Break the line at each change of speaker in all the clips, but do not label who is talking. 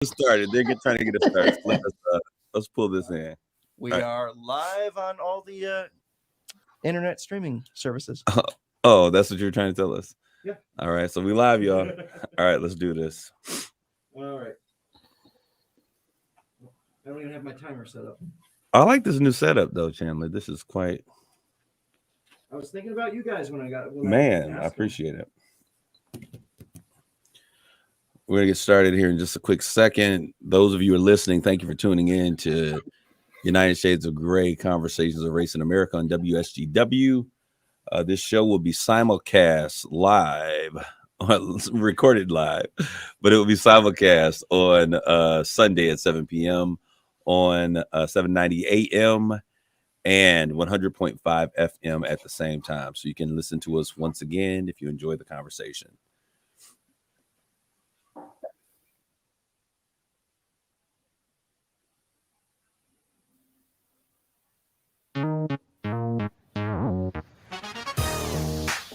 Started. Trying to get us started. So let's pull this in.
We are live on all the internet streaming services.
Oh, that's what you're trying to tell us?
Yeah.
All right, so we live, y'all. All right, let's do this.
All right. I don't even have my timer set up.
I like this new setup, though, Chandler. This is quite...
I was thinking about you guys when I got...
I appreciate it. We're going to get started here in just a quick second. Those of you who are listening, thank you for tuning in to United Shades of Gray, Conversations of Race in America on WSGW. This show will be simulcast live, recorded live, but it will be simulcast on Sunday at 7 p.m. on 790 AM and 100.5 FM at the same time. So you can listen to us once again if you enjoy the conversation.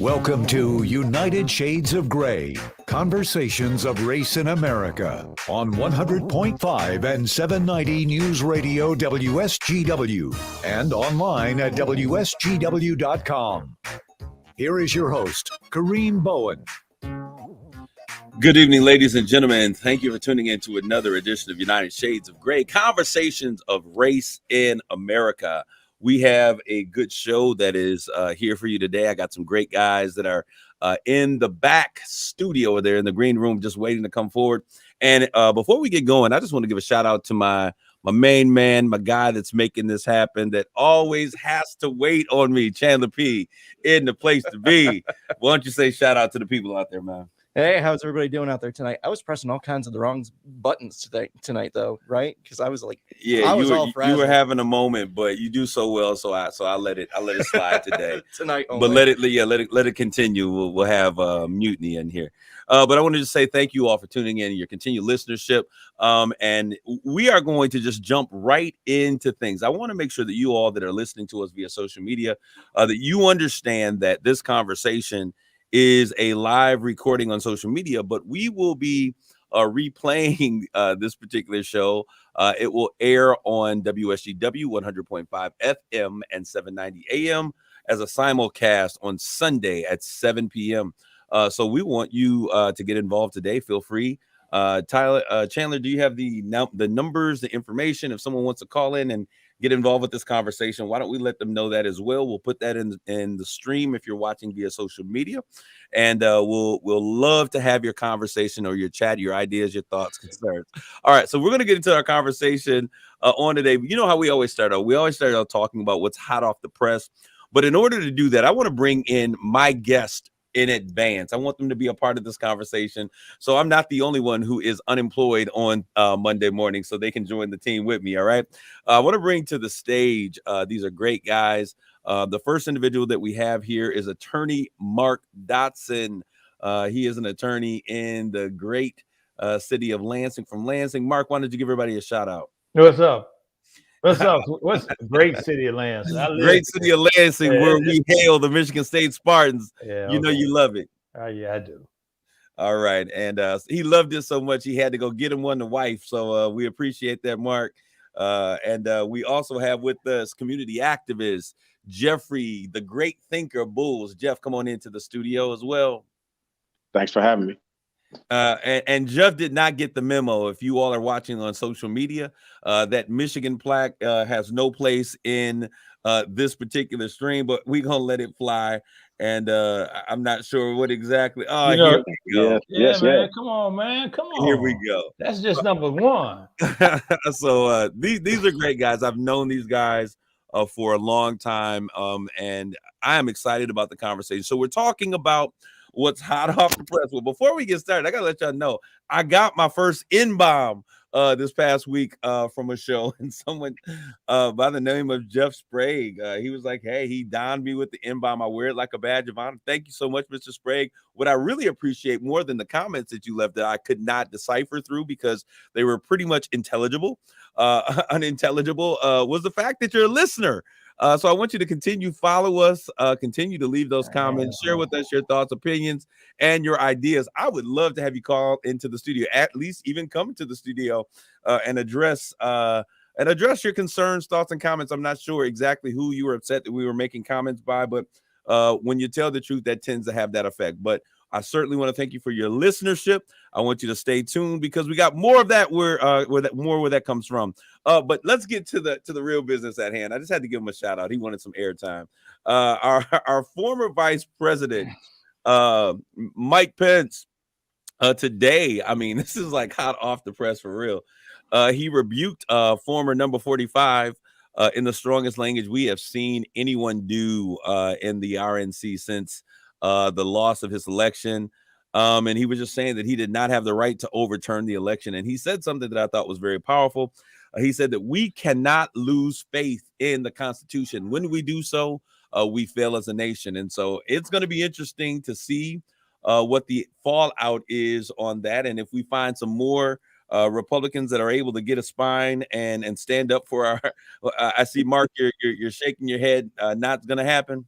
Welcome to United Shades of Gray, Conversations of Race in America on 100.5 and 790 News Radio WSGW and online at WSGW.com. Here is your host, Kareem Bowen.
Good evening, ladies and gentlemen. Thank you for tuning in to another edition of United Shades of Gray, Conversations of Race in America. We have a good show that is here for you today. I got some great guys that are in the back studio there in the green room just waiting to come forward. And before we get going, I just want to give a shout out to my main man, my guy that's making this happen, that always has to wait on me, Chandler P, in the place to be. Why don't you say shout out to the people out there, man?
Hey, how's everybody doing out there tonight? I was pressing all kinds of the wrong buttons tonight, though, right? Because I was like,
yeah, you were having a moment, but you do so well, so I let it slide today
tonight. Only.
But let it continue. We'll have mutiny in here. But I wanted to say thank you all for tuning in, your continued listenership. And we are going to just jump right into things. I want to make sure that you all that are listening to us via social media, that you understand that this conversation is a live recording on social media, but we will be replaying this particular show. It will air on WSGW 100.5 FM and 790 AM as a simulcast on Sunday at 7 p.m. So we want you to get involved today. Feel free. Chandler, do you have the numbers, the information? If someone wants to call in and get involved with this conversation, why don't we let them know that as well? We'll put that in the stream if you're watching via social media, and we'll love to have your conversation or your chat, your ideas, your thoughts, concerns. All right, so we're going to get into our conversation on today. You know how we always start out? We always start out talking about what's hot off the press, but in order to do that, I want to bring in my guest in advance. I want them to be a part of this conversation, so I'm not the only one who is unemployed on Monday morning, so they can join the team with me. All right, I want to bring to the stage, these are great guys. The first individual that we have here is attorney Mark Dotson. He is an attorney in the great city of Lansing. From Lansing, Mark, why don't you give everybody a shout out?
What's up? What's up? What's great city of Lansing?
Great city of Lansing, where we hail the Michigan State Spartans.
Yeah,
you know you love it.
Yeah, I do.
All right, and he loved it so much he had to go get him one to wife. So we appreciate that, Mark. And we also have with us community activist Jeffrey, the great thinker Bulls. Jeff, come on into the studio as well.
Thanks for having me.
And Jeff did not get the memo. If you all are watching on social media, that Michigan plaque has no place in this particular stream, but we're gonna let it fly. And I'm not sure what exactly. Oh, here we go.
Yeah, man. Come on, man. Come on.
Here we go.
That's just number one.
So these are great guys. I've known these guys for a long time, and I am excited about the conversation. So we're talking about what's hot off the press. Well, before we get started, I gotta let y'all know I got my first N-bomb this past week from a show, and someone by the name of Jeff Sprague, he was like, hey, he donned me with the N-bomb. I wear it like a badge of honor. Thank you so much, Mr. Sprague. What I really appreciate more than the comments that you left that I could not decipher through because they were pretty much unintelligible, was the fact that you're a listener. So I want you to continue follow us, continue to leave those comments, share with us your thoughts, opinions, and your ideas. I would love to have you call into the studio, at least even come to the studio and address your concerns, thoughts, and comments. I'm not sure exactly who you were upset that we were making comments by, but when you tell the truth, that tends to have that effect. But I certainly want to thank you for your listenership. I want you to stay tuned because we got more of that where that comes from. But let's get to the real business at hand. I just had to give him a shout out. He wanted some airtime. Our former vice president, Mike Pence, today, I mean, this is like hot off the press for real. He rebuked former number 45 in the strongest language we have seen anyone do in the RNC since the loss of his election. And he was just saying that he did not have the right to overturn the election. And he said something that I thought was very powerful. He said that we cannot lose faith in the Constitution. When we do so, we fail as a nation. And so it's going to be interesting to see what the fallout is on that. And if we find some more Republicans that are able to get a spine and stand up for our I see, Mark, you're shaking your head. Not going to happen.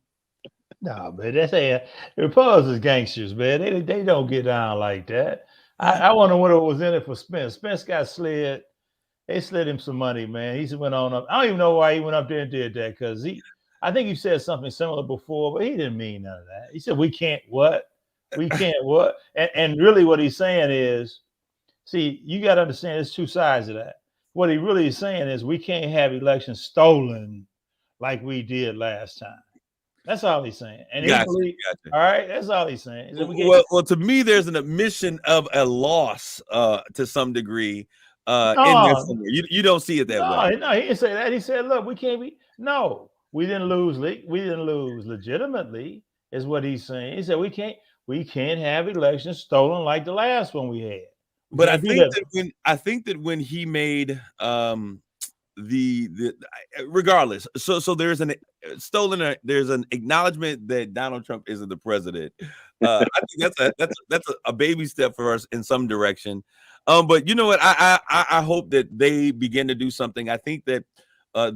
No, man, that's Republicans gangsters, man. They don't get down like that. I wonder what was in it for Spence. Spence got slid. They slid him some money, man. He went on up. I don't even know why he went up there and did that, because I think he said something similar before, but he didn't mean none of that. He said, we can't what? We can't what? And really what he's saying is, see, you got to understand there's two sides of that. What he really is saying is we can't have elections stolen like we did last time. That's all he's saying. And gotcha. All right, that's all he's saying.
Well, to me, there's an admission of a loss to some degree in there somewhere. You don't see it that way.
No, he didn't say that. He said, look, we can't be. No, we didn't lose. We didn't lose legitimately, is what he's saying. He said we can't have elections stolen like the last one we had.
But I think that when he made the regardless, so there's an there's an acknowledgement that Donald Trump isn't the president. I think that's a baby step for us in some direction. But you know what? I hope that they begin to do something. I think that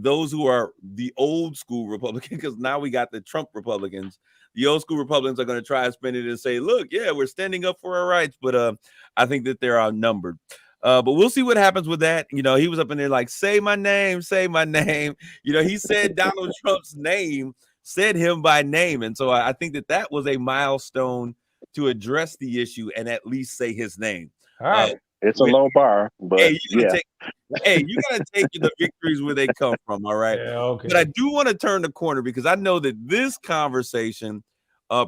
those who are the old school Republicans, because now we got the Trump Republicans. The old school Republicans are going to try to spin it and say, look, yeah, we're standing up for our rights. But I think that they're outnumbered. But we'll see what happens with that. You know, he was up in there like, say my name, say my name. You know, he said Donald Trump's name, said him by name. And so I think that was a milestone to address the issue and at least say his name.
All right.
It's a low bar, but
you gotta take the victories where they come from. All right.
Yeah, okay.
But I do want to turn the corner because I know that this conversation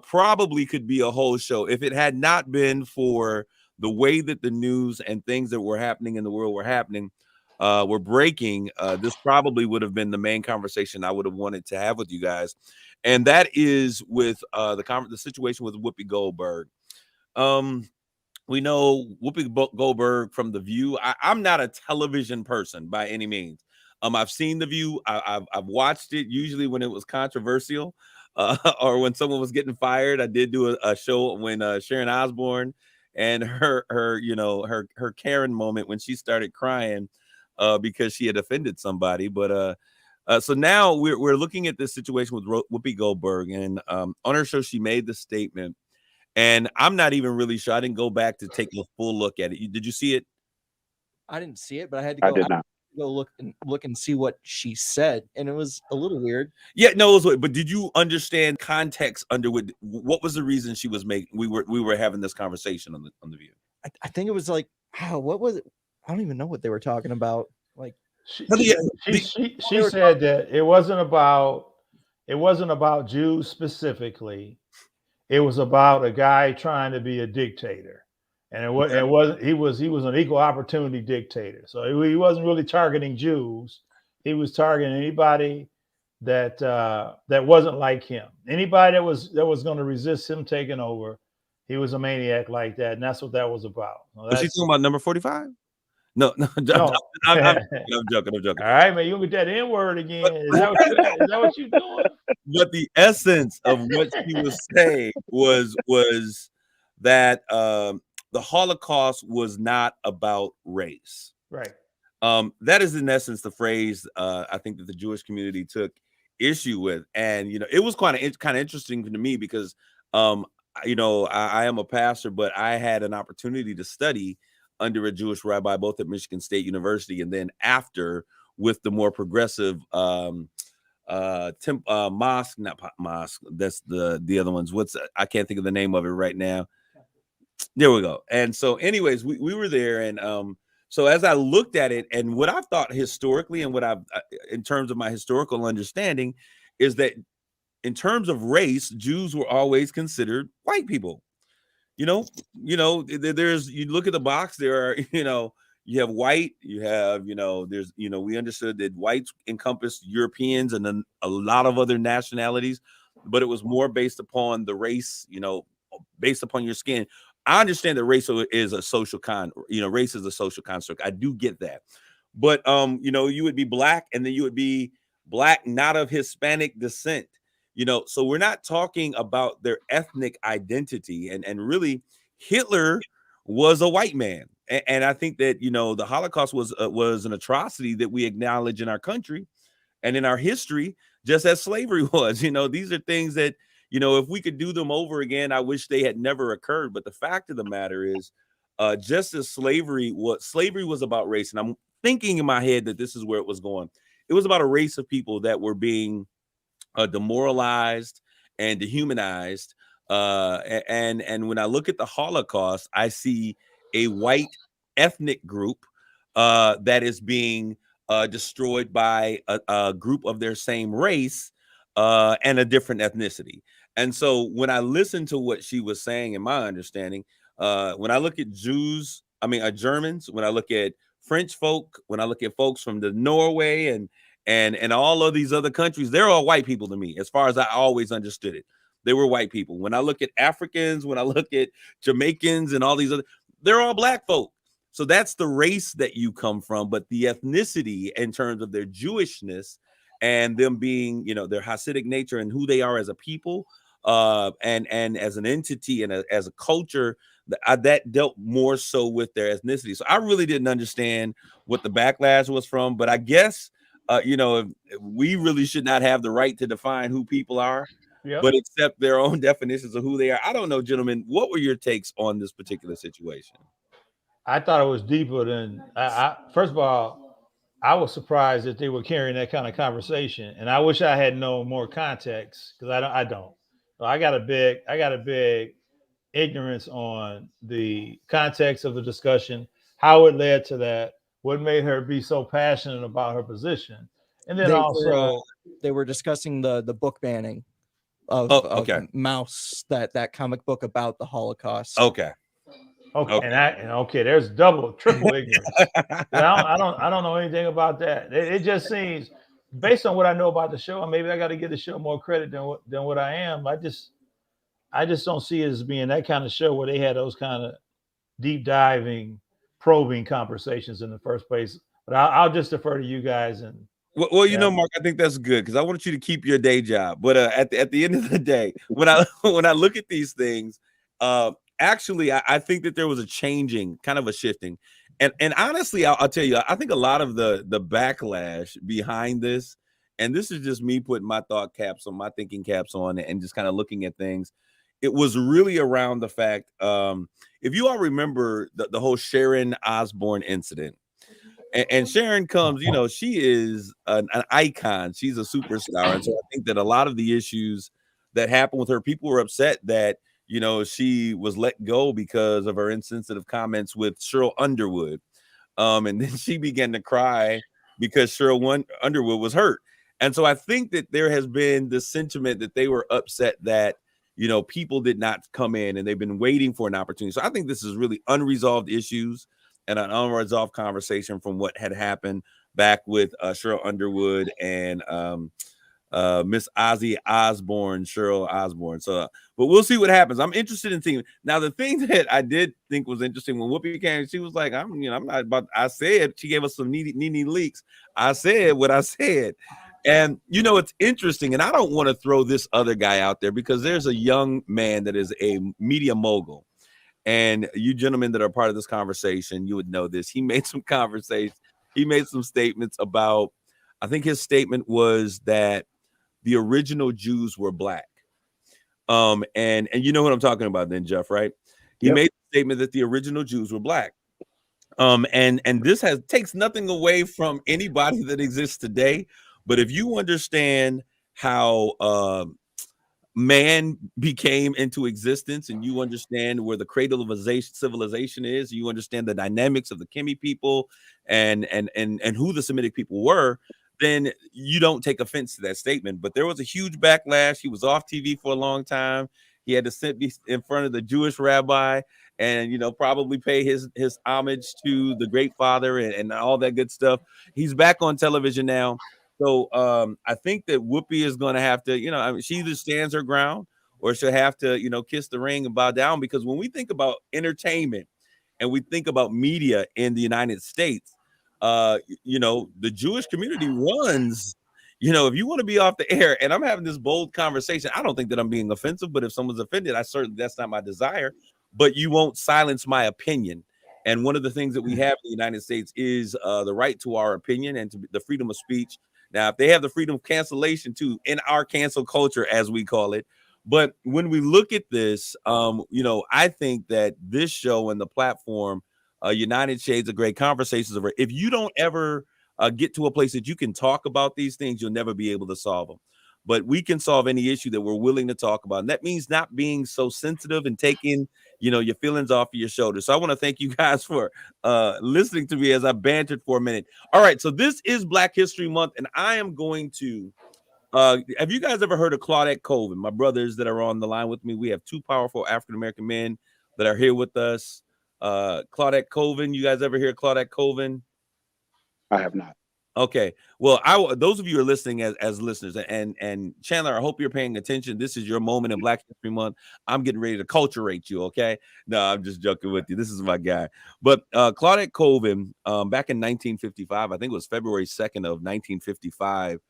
probably could be a whole show if it had not been for the way that the news and things that were happening in the world were breaking. This probably would have been the main conversation I would have wanted to have with you guys, and that is with the situation with Whoopi Goldberg. We know Whoopi Goldberg from The View. I'm not a television person by any means. I've seen The View. I've watched it usually when it was controversial or when someone was getting fired. I did do a show when Sharon Osbourne and her Karen moment when she started crying because she had offended somebody. But so now we're looking at this situation with Whoopi Goldberg, and on her show she made the statement. And I'm not even really sure. I didn't go back to take a full look at it. Did you see it?
I didn't see it, but I had to go.
I did not.
Go look and see what she said, and it was a little weird.
Yeah, no, it was weird. But did you understand context under what was the reason she was making? We were having this conversation on the View.
I think it was like, what was it? I don't even know what they were talking about. Like
she said that it wasn't about Jews specifically. It was about a guy trying to be a dictator, and he was an equal opportunity dictator. So he wasn't really targeting Jews. He was targeting anybody that wasn't like him. Anybody that was going to resist him taking over. He was a maniac like that, and that's what that was about.
Was she talking about number 45? No. I'm joking.
All right, man, you get that N-word again. Is that what you're doing?
But the essence of what she was saying was that the Holocaust was not about race.
Right.
That is in essence the phrase I think that the Jewish community took issue with. And it was kind of interesting to me because I am a pastor, but I had an opportunity to study under a Jewish rabbi both at Michigan State University and then after with the more progressive mosque, not mosque, that's the other ones. I can't think of the name of it right now. There we go. And so anyways, we were there, and so as I looked at it and what I've thought historically and what I've in terms of my historical understanding is that in terms of race, Jews were always considered white people. There's, you look at the box, there are, you have white, you have, there's, we understood that whites encompassed Europeans and then a lot of other nationalities, but it was more based upon the race, based upon your skin. I understand that race is a social race is a social construct. I do get that. But, you would be black and then you would be black, not of Hispanic descent. So we're not talking about their ethnic identity, and really Hitler was a white man. And I think that, the Holocaust was an atrocity that we acknowledge in our country and in our history, just as slavery was. These are things that, if we could do them over again, I wish they had never occurred. But the fact of the matter is, just as slavery was about race. And I'm thinking in my head that this is where it was going. It was about a race of people that were being demoralized and dehumanized. And when I look at the Holocaust, I see a white ethnic group that is being destroyed by a group of their same race and a different ethnicity. And so when I listen to what she was saying, in my understanding, when I look at Germans, when I look at French folk, when I look at folks from the Norway and all of these other countries, they're all white people to me, as far as I always understood it. They were white people. When I look at Africans, when I look at Jamaicans and all these other, they're all black folk. So that's the race that you come from, but the ethnicity in terms of their Jewishness and them being, their Hasidic nature and who they are as a people, and as an entity and as a culture, that dealt more so with their ethnicity. So I really didn't understand what the backlash was from, but I guess we really should not have the right to define who people are, but accept their own definitions of who they are. I don't know, gentlemen, what were your takes on this particular situation?
I thought it was deeper than first of all, I was surprised that they were carrying that kind of conversation, and I wish I had known more context because I don't. So I got a big ignorance on the context of the discussion, how it led to that, what made her be so passionate about her position, and then
they were discussing the book banning of Mouse, that comic book about the Holocaust.
Okay. And there's triple ignorance. I don't know anything about that. It just seems, based on what I know about the show, and maybe I got to give the show more credit than what I am. I just don't see it as being that kind of show where they had those kind of deep diving, probing conversations in the first place. But I'll just defer to you guys. And
Mark, I think that's good because I want you to keep your day job. But at the end of the day, when I look at these things, actually, I think that there was a changing, kind of a shifting, and honestly, I'll tell you, I think a lot of the backlash behind this, and this is just me putting my thinking caps on, and just kind of looking at things. It was really around the fact, if you all remember the whole Sharon Osbourne incident, and Sharon comes, she is an icon. She's a superstar. And so I think that a lot of the issues that happened with her, people were upset that, she was let go because of her insensitive comments with Cheryl Underwood. And then she began to cry because Cheryl Underwood was hurt. And so I think that there has been this sentiment that they were upset that, people did not come in and they've been waiting for an opportunity. So I think this is really unresolved issues and an unresolved conversation from what had happened back with Cheryl Underwood and Miss Ozzy Osbourne, Cheryl Osbourne. So, but we'll see what happens. I'm interested in seeing. Now, the thing that I did think was interesting when Whoopi came, she was like, I'm not about, I said, she gave us some needy leaks. I said what I said. And, it's interesting. And I don't want to throw this other guy out there because there's a young man that is a media mogul. And you gentlemen that are part of this conversation, you would know this. He made some statements about, I think his statement was that the original Jews were black. And you know what I'm talking about then, Jeff, right? He made the statement that the original Jews were black. And this takes nothing away from anybody that exists today. But if you understand how man became into existence, and you understand where the cradle of civilization is, you understand the dynamics of the Kimi people and who the Semitic people were, then you don't take offense to that statement. But there was a huge backlash. He was off TV for a long time. He had to sit in front of the Jewish rabbi and, probably pay his homage to the great father and all that good stuff. He's back on television now. So I think that Whoopi is going to have to, she either stands her ground or she'll have to, kiss the ring and bow down. Because when we think about entertainment and we think about media in the United States, the Jewish community runs, if you want to be off the air, and I'm having this bold conversation, I don't think that I'm being offensive, but if someone's offended, that's not my desire, but you won't silence my opinion. And one of the things that we have in the United States is the right to our opinion and to the freedom of speech. Now, if they have the freedom of cancellation too, in our cancel culture, as we call it. But when we look at this, I think that this show and the platform, United Shades of Gray, Conversations of Gray, if you don't ever get to a place that you can talk about these things, you'll never be able to solve them. But we can solve any issue that we're willing to talk about. And that means not being so sensitive and taking, your feelings off of your shoulders. So I want to thank you guys for listening to me as I bantered for a minute. All right. So this is Black History Month, and I am going to have you guys ever heard of Claudette Coven? My brothers that are on the line with me, we have two powerful African-American men that are here with us. Claudette Coven, you guys ever hear Claudette Coven?
I have not.
Okay. Well, those of you who are listening as listeners, and Chandler, I hope you're paying attention. This is your moment in Black History Month. I'm getting ready to culturate you, okay? No, I'm just joking with you. This is my guy. But Claudette Coven, back in 1955, I think it was February 2nd of 1955,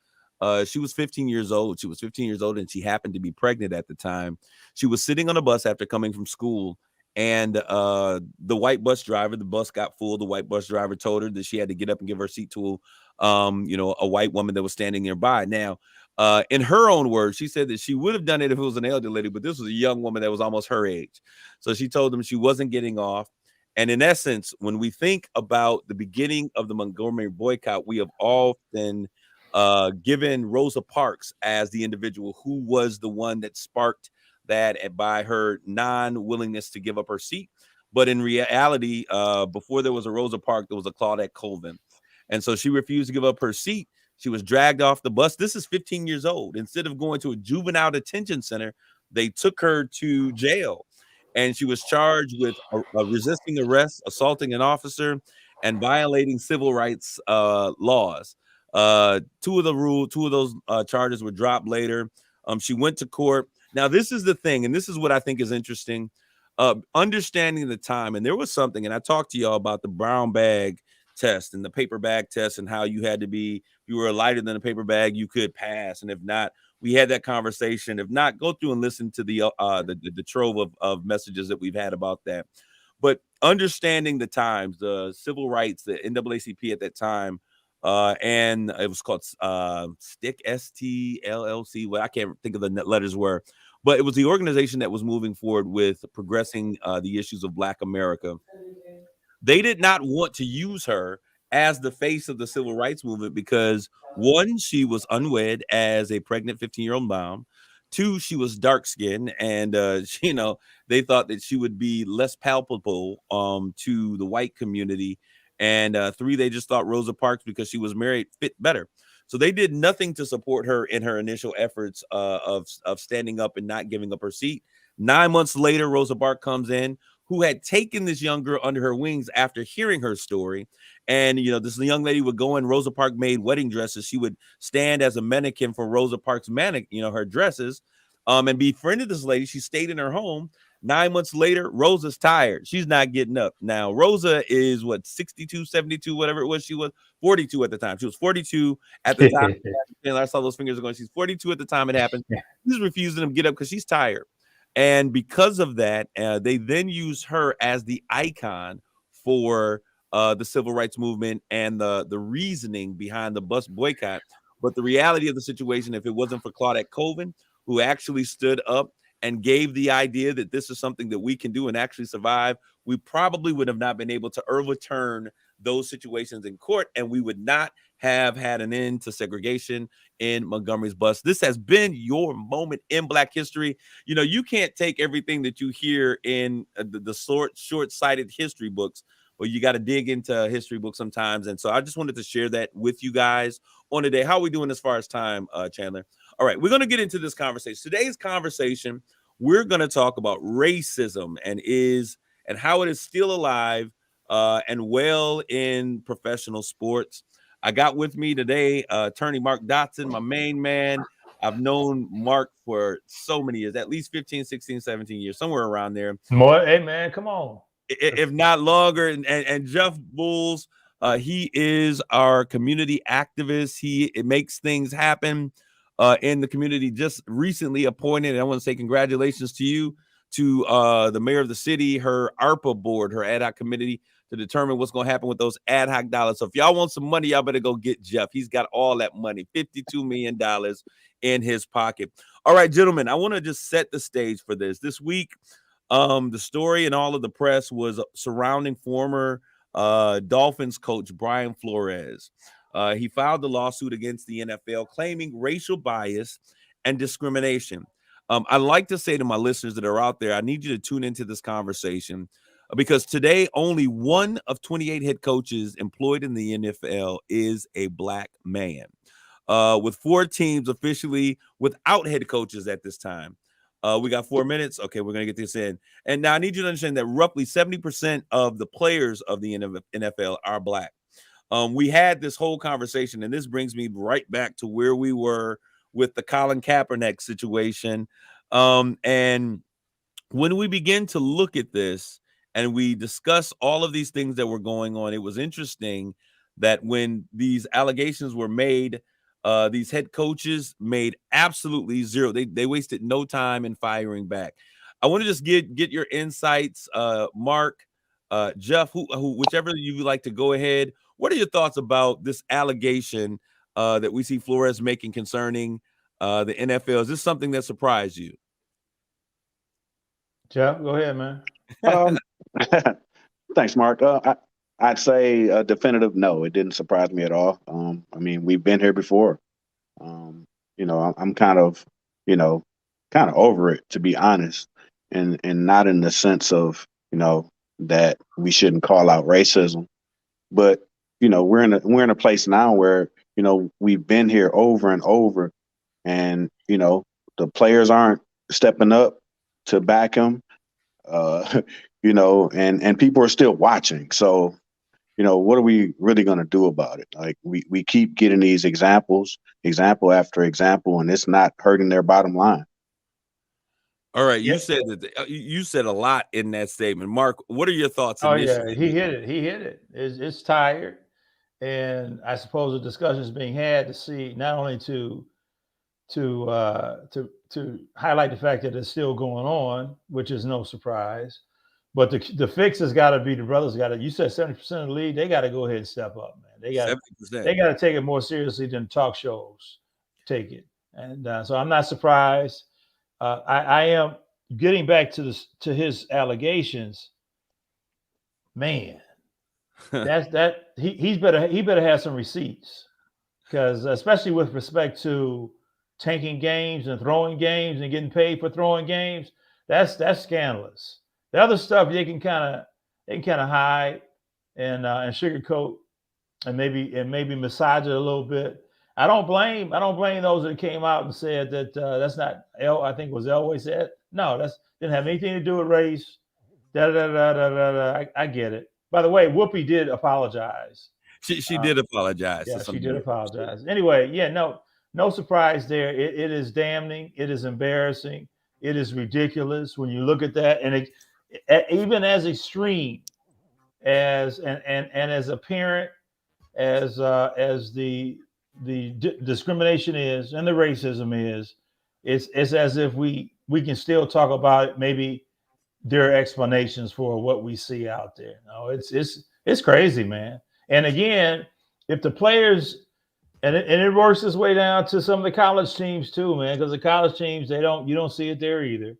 she was 15 years old. She was 15 years old, and she happened to be pregnant at the time. She was sitting on a bus after coming from school, and the white bus driver, the bus got full. The white bus driver told her that she had to get up and give her seat to a white woman that was standing nearby. Now, in her own words, she said that she would have done it if it was an elderly lady, but this was a young woman that was almost her age. So she told them she wasn't getting off. And in essence, when we think about the beginning of the Montgomery boycott, we have often given Rosa Parks as the individual who was the one that sparked that, and by her non-willingness to give up her seat. But in reality, before there was a Rosa Parks, there was a Claudette Coven. And so she refused to give up her seat. She was dragged off the bus. This is 15 years old. Instead of going to a juvenile detention center, they took her to jail. And she was charged with resisting arrest, assaulting an officer, and violating civil rights laws. Two of those charges were dropped later. She went to court. Now, this is the thing, and this is what I think is interesting. Understanding the time, and there was something, and I talked to y'all about the brown bag test and the paper bag test, and how you had to be, if you were lighter than a paper bag, you could pass, and if not, we had that conversation. If not, go through and listen to the trove of messages that we've had about that. But understanding the times, the civil rights, the NAACP at that time, and it was called STIC, STLLC. Well, I can't think of the letters were, but it was the organization that was moving forward with progressing the issues of Black America. They did not want to use her as the face of the civil rights movement because, one, she was unwed as a pregnant 15-year-old mom. Two, she was dark-skinned, and they thought that she would be less palpable to the white community. And three, they just thought Rosa Parks, because she was married, fit better. So they did nothing to support her in her initial efforts of standing up and not giving up her seat. 9 months later, Rosa Parks comes in, who had taken this young girl under her wings after hearing her story. And, this young lady would go in. Rosa Parks made wedding dresses. She would stand as a mannequin for Rosa Parks' her dresses, and befriended this lady. She stayed in her home. 9 months later, Rosa's tired. She's not getting up. Now, Rosa is 62, 72, whatever it was. She was 42 at the time. She was 42 at the time. I saw those fingers going. She's 42 at the time it happened. She's refusing to get up because she's tired. And because of that, they then use her as the icon for the civil rights movement and the reasoning behind the bus boycott. But the reality of the situation, if it wasn't for Claudette Coven, who actually stood up and gave the idea that this is something that we can do and actually survive, we probably would have not been able to overturn those situations in court, and we would not have had an end to segregation in Montgomery's bus. This has been your moment in Black history. You know, you can't take everything that you hear in the short-sighted history books, but you got to dig into history books sometimes. And so I just wanted to share that with you guys on today. How are we doing as far as time, Chandler? All right, we're going to get into this conversation. Today's conversation, we're going to talk about racism and how it is still alive and well in professional sports. I got with me today attorney Mark Dotson, my main man. I've known Mark for so many years, at least 15, 16, 17 years, somewhere around there.
More, hey, man, come on.
If not longer. And Jeff Bulls, he is our community activist. It makes things happen in the community. Just recently appointed, and I want to say congratulations to you, to the mayor of the city, her ARPA board, her ad hoc committee, to determine what's going to happen with those ad hoc dollars. So if y'all want some money, y'all better go get Jeff. He's got all that money, $52 million in his pocket. All right, gentlemen, I want to just set the stage for this. This week, the story and all of the press was surrounding former Dolphins coach Brian Flores. He filed the lawsuit against the NFL claiming racial bias and discrimination. I like to say to my listeners that are out there, I need you to tune into this conversation because today only one of 28 head coaches employed in the NFL is a Black man, with 4 teams officially without head coaches at this time. We got 4 minutes. Okay, we're going to get this in. And now I need you to understand that roughly 70% of the players of the NFL are Black. We had this whole conversation, and this brings me right back to where we were with the Colin Kaepernick situation. And when we begin to look at this and we discuss all of these things that were going on, it was interesting that when these allegations were made, these head coaches made absolutely zero. They wasted no time in firing back. I want to just get your insights, Mark, Jeff, whichever you would like to go ahead. What are your thoughts about this allegation that we see Flores making concerning the NFL? Is this something that surprised you?
Jeff, go ahead, man.
Thanks, Mark. I'd say a definitive no. It didn't surprise me at all. I mean, we've been here before. You know, I'm kind of over it, to be honest, and not in the sense of, you know, that we shouldn't call out racism, but you know, we're in a place now where, you know, we've been here over and over, and you know, the players aren't stepping up to back him. You know, and people are still watching. So, you know, what are we really going to do about it? Like we keep getting these example after example, and it's not hurting their bottom line.
All right, you said that you said a lot in that statement, Mark. What are your thoughts?
Oh yeah, he hit it. It's tired, and I suppose the discussion is being had to see not only to highlight the fact that it's still going on, which is no surprise. But the fix has got to be the brothers got to. You said 70% of the league, they got to go ahead and step up, man. They got to take it more seriously than talk shows take it. And so I'm not surprised. I am getting back to his allegations. Man, he better have some receipts, because especially with respect to tanking games and throwing games and getting paid for throwing games, that's scandalous. The other stuff they can kind of hide and sugarcoat and maybe massage it a little bit. I don't blame those that came out and said that that's not I think it was Elway said. No, that didn't have anything to do with race. I get it. By the way, Whoopi did apologize.
She did apologize.
Yeah, she did apologize. Anyway, yeah, no surprise there. It is damning. It is embarrassing. It is ridiculous when you look at that, and even as extreme as and as apparent as the discrimination is and the racism is, it's as if we can still talk about maybe their explanations for what we see out there. No, it's crazy, man. And again, if the players And it works its way down to some of the college teams too, man. Because the college teams, you don't see it there either,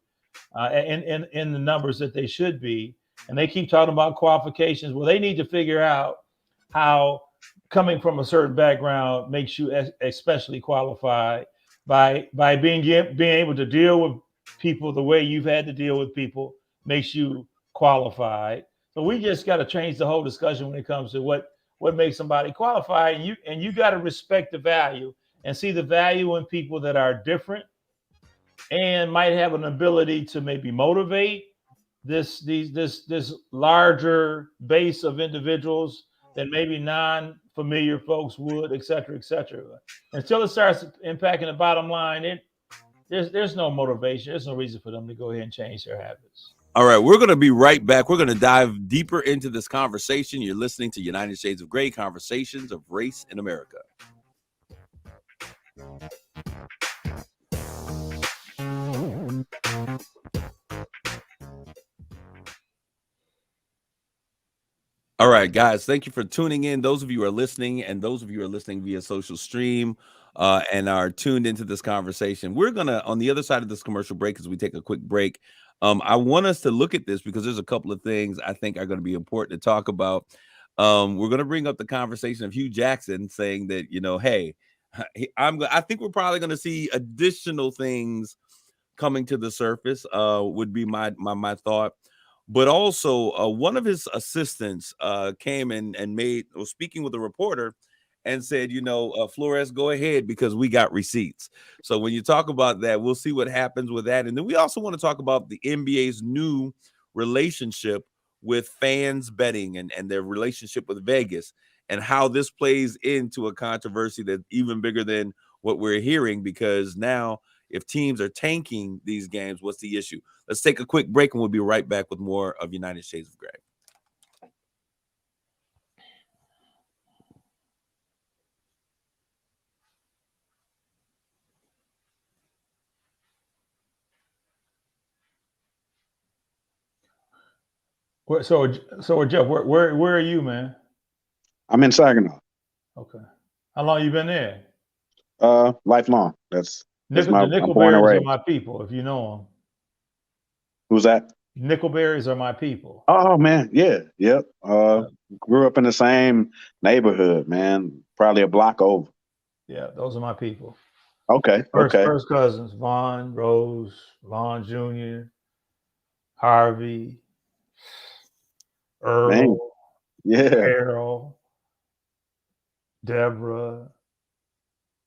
in the numbers that they should be. And they keep talking about qualifications. Well, they need to figure out how coming from a certain background makes you especially qualified by being able to deal with people the way you've had to deal with people makes you qualified. So we just got to change the whole discussion when it comes to what makes somebody qualified, and you got to respect the value and see the value in people that are different and might have an ability to maybe motivate this larger base of individuals that maybe non-familiar folks would, et cetera, et cetera. Until it starts impacting the bottom line, there's no motivation. There's no reason for them to go ahead and change their habits.
All right, we're going to be right back. We're going to dive deeper into this conversation. You're listening to United Shades of Gray, Conversations of Race in America. All right, guys, thank you for tuning in. Those of you who are listening and those of you who are listening via social stream and are tuned into this conversation, we're going to, on the other side of this commercial break, as we take a quick break, I want us to look at this because there's a couple of things I think are going to be important to talk about. We're going to bring up the conversation of Hugh Jackson saying that, hey, I think we're probably going to see additional things coming to the surface, would be my thought. But also, one of his assistants came and was speaking with a reporter and said, Flores, go ahead because we got receipts. So when you talk about that, we'll see what happens with that. And then we also want to talk about the NBA's new relationship with fans betting and their relationship with Vegas and how this plays into a controversy that's even bigger than what we're hearing, because now if teams are tanking these games, what's the issue? Let's take a quick break and we'll be right back with more of United Shades of Gray.
So Jeff, where are you, man?
I'm in Saginaw.
Okay. How long you been there?
Lifelong. That's
the Nickelberries are my people, if you know them.
Who's that?
Nickelberries are my people.
Oh man, yeah, yep. Grew up in the same neighborhood, man. Probably a block over.
Yeah, those are my people.
Okay.
First cousins: Vaughn, Rose, Vaughn Jr., Harvey, Earl,
man. Yeah,
Carol, Deborah,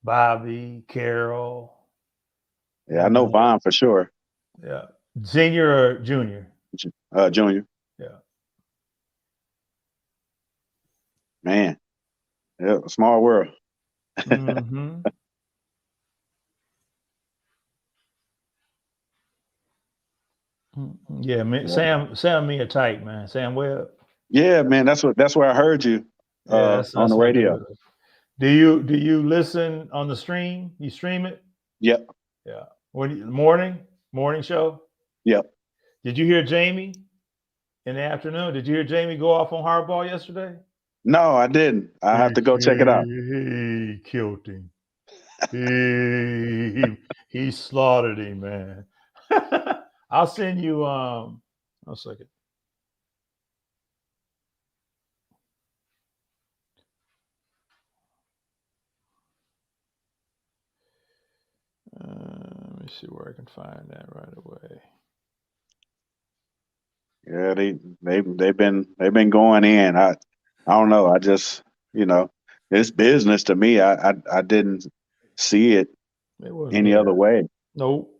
Bobby, Carol.
Yeah, I know Vaughn for sure.
Yeah. Senior or junior?
Junior.
Yeah.
Man. Yeah, a small world.
Mm-hmm. Yeah, man. Sam and me are tight, man. Sam Webb.
Yeah, man. That's where I heard you on the radio.
Do you listen on the stream? You stream it?
Yep.
Yeah. Morning show?
Yep.
Did you hear Jamie in the afternoon? Did you hear Jamie go off on Hardball yesterday?
No, I didn't. I have to go check it out.
He killed him. He slaughtered him, man. I'll send you a second. Let me see where I can find that right away.
Yeah, they've been going in. I don't know. I just, it's business to me. I didn't see it any other way.
Nope.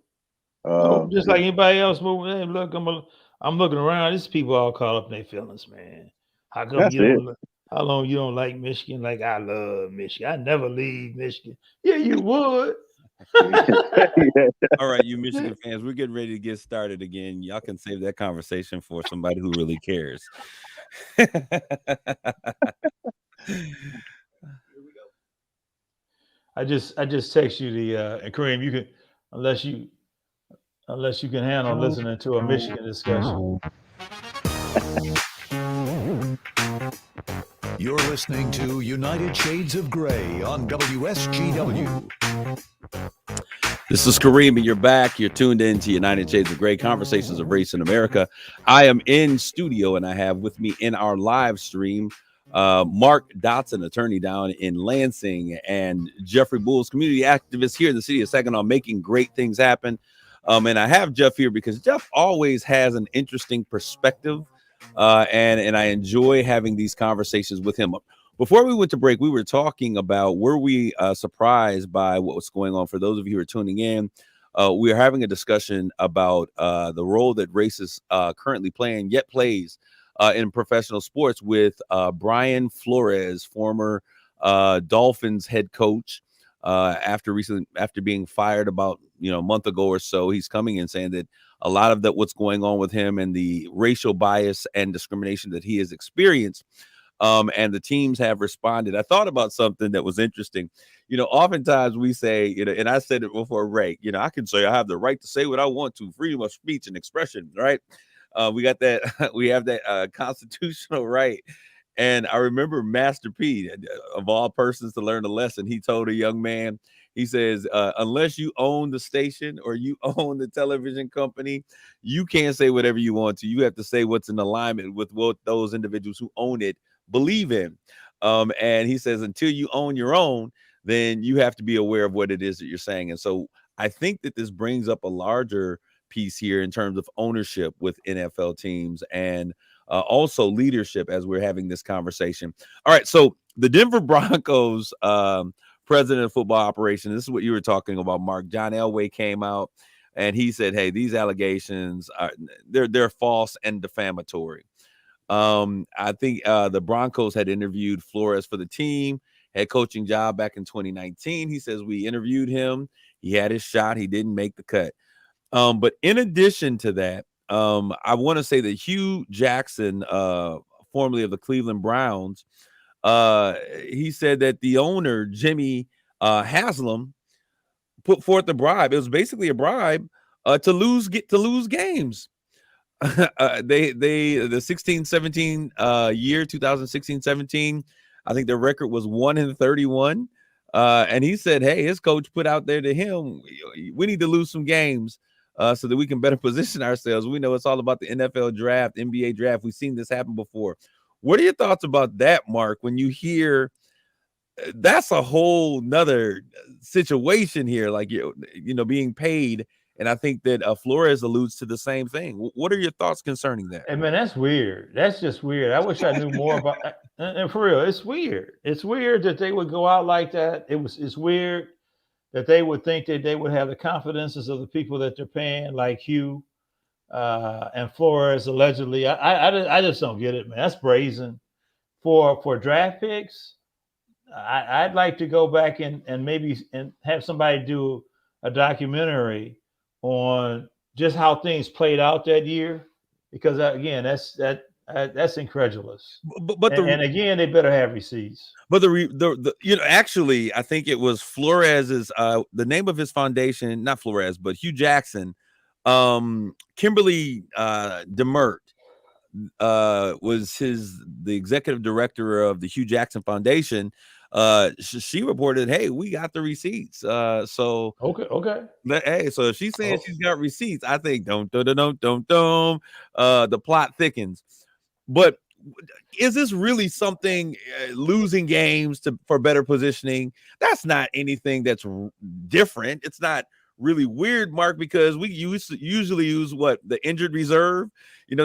Just like anybody else moving. Hey, look, I'm looking around. These people all caught up in their feelings, man. How come how long you don't like Michigan like I love Michigan? I never leave Michigan. Yeah, you would.
All right, you Michigan fans, we're getting ready to get started again. Y'all can save that conversation for somebody who really cares. Here we go.
I just text you the Kareem. You can unless you can handle listening to a Michigan discussion.
You're listening to United Shades of Gray on WSGW.
This is Kareem, and you're back. You're tuned in to United Shades of Gray, Conversations of Race in America. I am in studio, and I have with me in our live stream Mark Dotson, attorney down in Lansing, and Jeffrey Bulls, community activist here in the city of Saginaw, making great things happen. And I have Jeff here because Jeff always has an interesting perspective, and I enjoy having these conversations with him. Before we went to break, we were talking about, were we surprised by what was going on? For those of you who are tuning in, we are having a discussion about the role that race is currently playing, yet plays in professional sports, with Brian Flores, former Dolphins head coach. After being fired about a month ago or so, he's coming in saying that a lot of what's going on with him and the racial bias and discrimination that he has experienced, and the teams have responded. I thought about something that was interesting. Oftentimes we say, and I said it before, Ray, I can say I have the right to say what I want to, freedom of speech and expression, right? We got that. We have that constitutional right. And I remember Master P, of all persons to learn a lesson, he told a young man, he says, unless you own the station or you own the television company, you can't say whatever you want to. You have to say what's in alignment with what those individuals who own it believe in. And he says, until you own your own, then you have to be aware of what it is that you're saying. And so I think that this brings up a larger piece here in terms of ownership with NFL teams, and also leadership as we're having this conversation. All right, so the Denver Broncos president of football operations, this is what you were talking about, Mark. John Elway came out and he said, hey, these allegations they're false and defamatory. I think the Broncos had interviewed Flores for the team head coaching job back in 2019. He says, we interviewed him, he had his shot, he didn't make the cut. But in addition to that, I want to say that Hugh Jackson, formerly of the Cleveland Browns, he said that the owner, Jimmy Haslam, put forth a bribe. It was basically a bribe to lose games. The 16-17 year, 2016-17, I think their record was 1-31. And he said, hey, his coach put out there to him, we need to lose some games so that we can better position ourselves. We know it's all about the NFL draft, NBA draft. We've seen this happen before. What are your thoughts about that, Mark, when you hear that's a whole nother situation here, like, being paid? And I think that Flores alludes to the same thing. What are your thoughts concerning that?
Hey, man, that's weird. That's just weird. I wish I knew more about that. And for real, it's weird. It's weird that they would go out like that. It's weird that they would think that they would have the confidences of the people that they're paying, like Hugh and Flores, allegedly. I just don't get it, man. That's brazen. For draft picks, I'd like to go back and maybe have somebody do a documentary on just how things played out that year, because again, that's incredulous. But again, they better have receipts.
But actually, I think it was Flores's the name of his foundation, not Flores, but Hugh Jackson. Kimberly Demert was the executive director of the Hugh Jackson Foundation. She reported, hey, we got the receipts. So
okay.
Hey, so if she's saying she's got receipts, I think the plot thickens. But is this really something, losing games for better positioning? That's not anything that's different. It's not really weird, Mark, because we usually use the injured reserve. You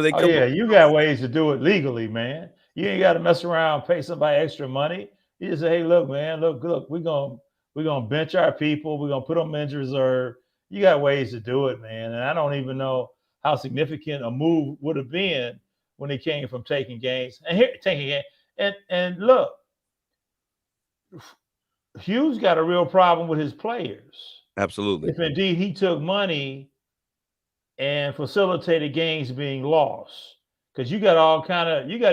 got ways to do it legally, man. You ain't got to mess around, pay somebody extra money. You just say, hey, look, man, look, we're gonna bench our people, we're gonna put them in injured reserve. You got ways to do it, man. And I don't even know how significant a move would have been when he came from taking games. And look, Hugh's got a real problem with his players.
Absolutely.
If indeed he took money and facilitated games being lost, because you got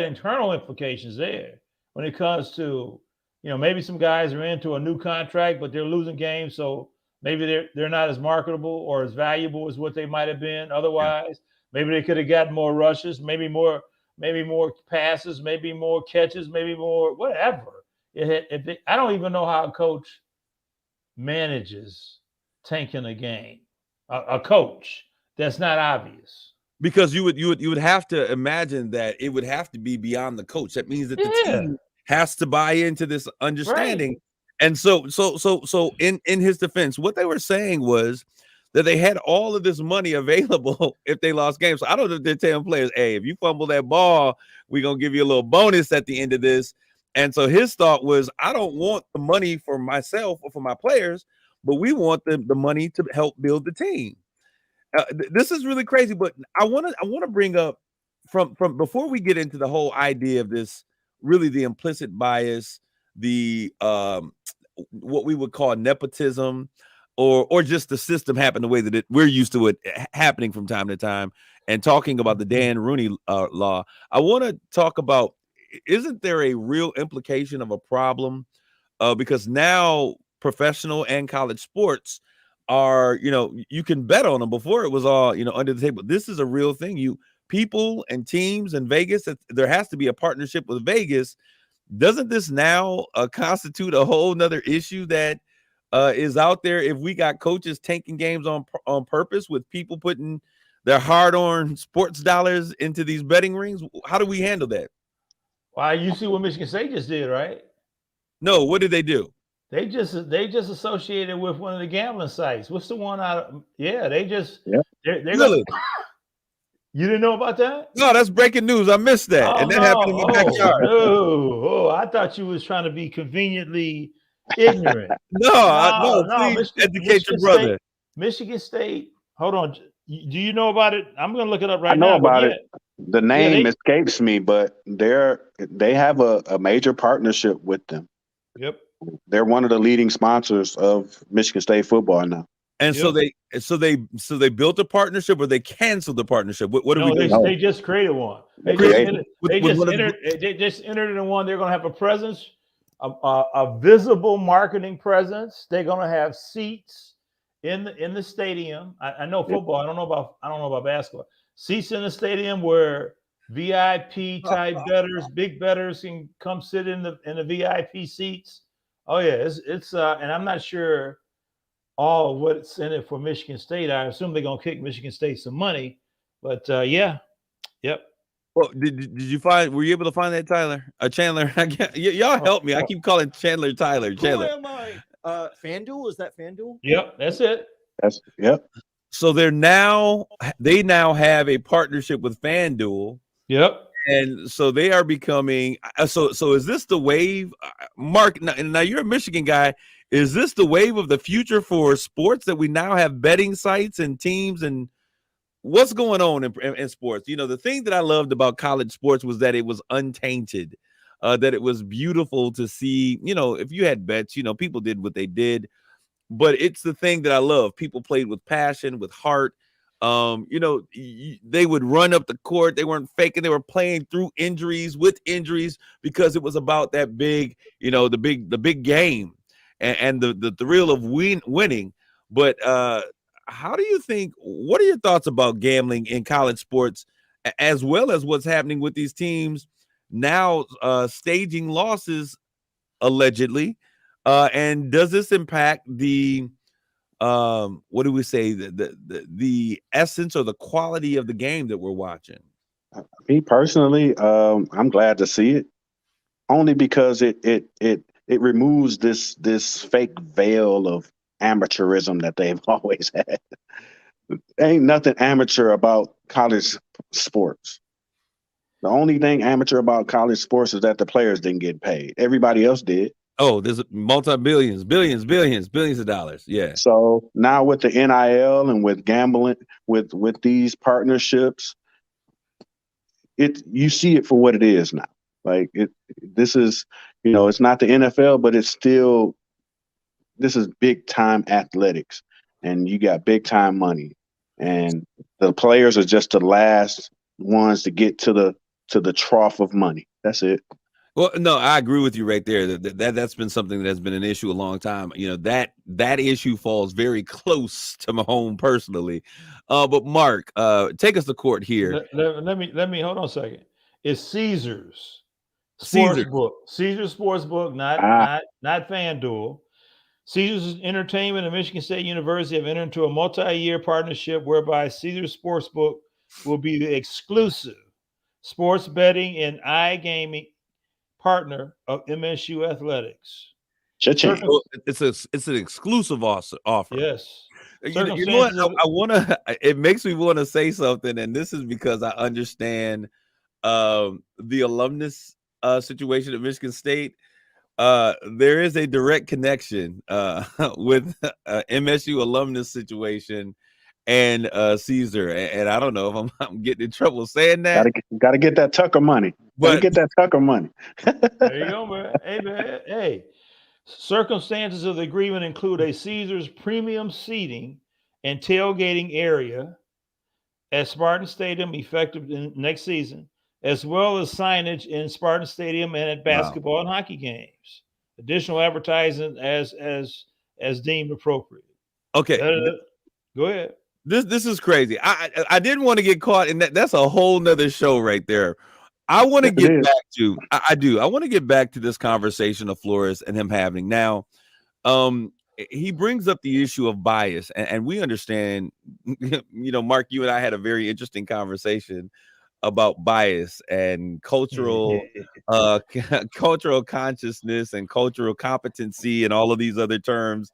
internal implications there when it comes to, maybe some guys are into a new contract, but they're losing games, so maybe they're not as marketable or as valuable as what they might have been otherwise. Yeah. Maybe they could have gotten more rushes, maybe more maybe more passes, maybe more catches, maybe more whatever. I don't even know how a coach manages tanking a game. A coach, that's not obvious.
Because you would have to imagine that it would have to be beyond the coach. That means that the team has to buy into this understanding. Right. And so in his defense, what they were saying was that they had all of this money available if they lost games. So I don't know if they're telling players, hey, if you fumble that ball, we're going to give you a little bonus at the end of this. And so his thought was, I don't want the money for myself or for my players, but we want the money to help build the team. This is really crazy, but I want to bring up from before we get into the whole idea of this, really the implicit bias, the what we would call nepotism, or just the system happen the way that we're used to it happening from time to time, and talking about the Dan Rooney law. I want to talk about, isn't there a real implication of a problem? Because now professional and college sports are, you can bet on them. Before it was all, under the table. This is a real thing. People and teams in Vegas, there has to be a partnership with Vegas. Doesn't this now constitute a whole nother issue that is out there? If we got coaches tanking games on purpose, with people putting their hard-earned sports dollars into these betting rings, how do we handle that?
Well, you see what Michigan State just did, right?
No, what did they do?
They just associated with one of the gambling sites. What's the one out of? Yeah, they're
really?
You didn't know about that?
No, that's breaking news. I missed that, and that happened in my backyard.
I thought you was trying to be conveniently ignorant.
No, please educate your brother.
State, Michigan State. Hold on. Do you know about it? I'm going to look it up right
now. I know about
it.
The name escapes me, but they have a major partnership with them.
Yep.
They're one of the leading sponsors of Michigan State football now.
And so they built a partnership, or they canceled the partnership. What do we do?
They just created one. They just entered into one. They're going to have a presence, a visible marketing presence. They're going to have seats in the stadium. I know football. I don't know about basketball. Seats in the stadium where VIP type bettors, big bettors can come sit in the VIP seats. Oh yeah, it's and I'm not sure all of what's in it for Michigan State. I assume they're gonna kick Michigan State some money, but yep.
Well, did you were you able to find that, Tyler? Chandler? Y'all help me. I keep calling Chandler Tyler. Chandler.
Who am I? FanDuel? Is that FanDuel?
Yep, that's it.
Yep.
So they now have a partnership with FanDuel.
Yep.
And so they are becoming so is this the wave, Mark? Now you're a Michigan guy. Is this the wave of the future for sports, that we now have betting sites and teams? And what's going on in sports? The thing that I loved about college sports was that it was untainted, that it was beautiful to see. If you had bets, people did what they did, but it's the thing that I love. People played with passion, with heart. They would run up the court. They weren't faking. They were playing through injuries, with injuries, because it was about that big, the big game and the thrill of winning. But how do you think? What are your thoughts about gambling in college sports, as well as what's happening with these teams now staging losses allegedly? And does this impact the what do we say, the essence or the quality of the game that we're watching?
Me personally, I'm glad to see it, only because it removes this fake veil of amateurism that they've always had. Ain't nothing amateur about college sports. The only thing amateur about college sports is that the players didn't get paid. Everybody else did.
Oh, there's multi-billions, billions of dollars. Yeah.
So now with the NIL and with gambling, with these partnerships, you see it for what it is now. Like this is, it's not the NFL, but this is big time athletics, and you got big time money, and the players are just the last ones to get to the trough of money. That's it.
Well, no, I agree with you right there. That's been something that has been an issue a long time. That issue falls very close to my home personally. But Mark, take us to court here.
Let me hold on a second. It's Caesars Sportsbook. Caesars Sportsbook, not FanDuel. Caesars Entertainment and Michigan State University have entered into a multi-year partnership whereby Caesars Sportsbook will be the exclusive sports betting and iGaming partner of MSU Athletics.
It's an exclusive offer.
Yes.
You know what? I want to. It makes me want to say something, and this is because I understand the alumnus situation at Michigan State. There is a direct connection with MSU alumnus situation and Caesar, and I don't know if I'm getting in trouble saying that.
Got to get that Tucker money. Gotta get that Tucker money.
There you go, man. Hey, man. Hey. Circumstances of the agreement include a Caesars premium seating and tailgating area at Spartan Stadium effective next season, as well as signage in Spartan Stadium and at basketball and hockey games. Additional advertising as deemed appropriate.
Okay.
Go ahead.
This is crazy. I didn't want to get caught in that. That's a whole nother show right there. I want to get back to I want to get back to this conversation of Flores and him having now. He brings up the issue of bias, and we understand. Mark, you and I had a very interesting conversation about bias and cultural consciousness and cultural competency and all of these other terms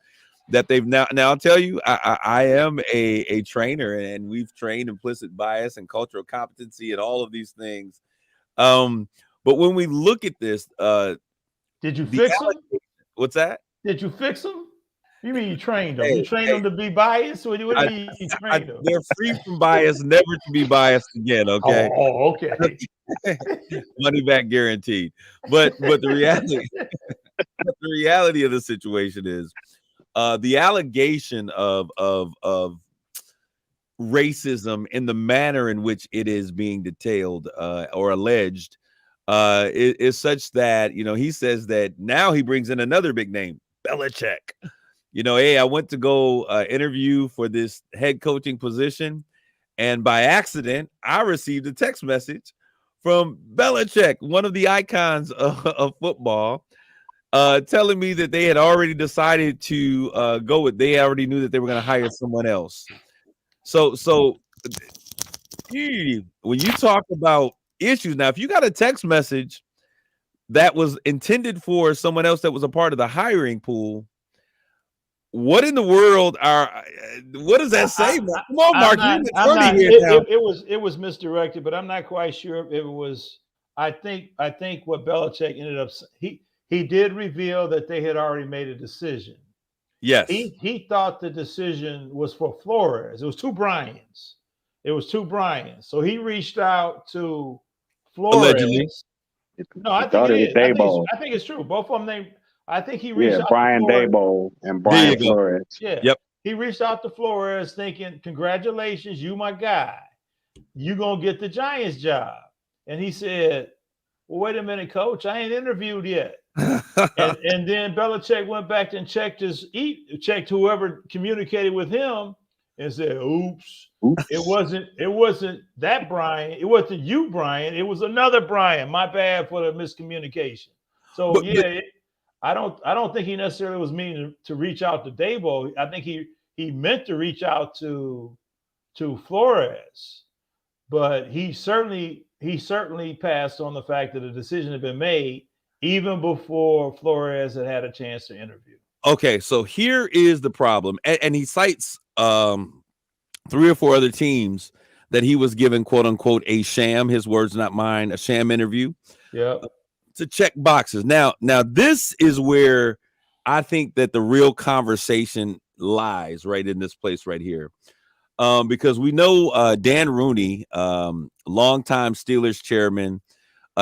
that they've now. I'll tell you, I am a trainer, and we've trained implicit bias and cultural competency and all of these things. But when we look at this,
did you fix them?
What's that?
Did you fix them? You mean you trained them? You trained them to be biased? What do you mean you trained them?
They're free from bias, never to be biased again. Okay.
Oh, okay.
Money back guaranteed. But the reality of the situation is, the allegation of racism in the manner in which it is being detailed or alleged is such that he says that now he brings in another big name, Belichick. Hey, I went to go interview for this head coaching position, and by accident I received a text message from Belichick, one of the icons of football, telling me that they had already decided to go with. They already knew that they were going to hire someone else. So when you talk about issues, now, if you got a text message that was intended for someone else that was a part of the hiring pool, what in the world what does that say? Come on, Mark.
It was misdirected, but I'm not quite sure if it was. I think what Belichick ended up, he did reveal that they had already made a decision.
Yes.
He thought the decision was for Flores. It was two Bryans. So he reached out to Flores.
Allegedly.
No, I think it is. I think it's true. Both of them I think he reached out
Brian
to Flores.
Daboll and Brian Flores.
Yeah.
Yep.
He reached out to Flores thinking, congratulations, you my guy. You gonna get the Giants job. And he said, well, wait a minute, coach, I ain't interviewed yet. and then Belichick went back and checked whoever communicated with him and said, oops. It wasn't that Brian. It wasn't you, Brian. It was another Brian. My bad for the miscommunication. So I don't think he necessarily was meaning to reach out to Daboll. I think he meant to reach out to Flores, but he certainly passed on the fact that a decision had been made even before Flores had a chance to interview.
Okay, so here is the problem, and he cites 3 or 4 other teams that he was given, quote unquote, a sham. His words, not mine. A sham interview.
Yeah.
To check boxes. Now this is where I think that the real conversation lies, right in this place right here, because we know Dan Rooney, longtime Steelers chairman,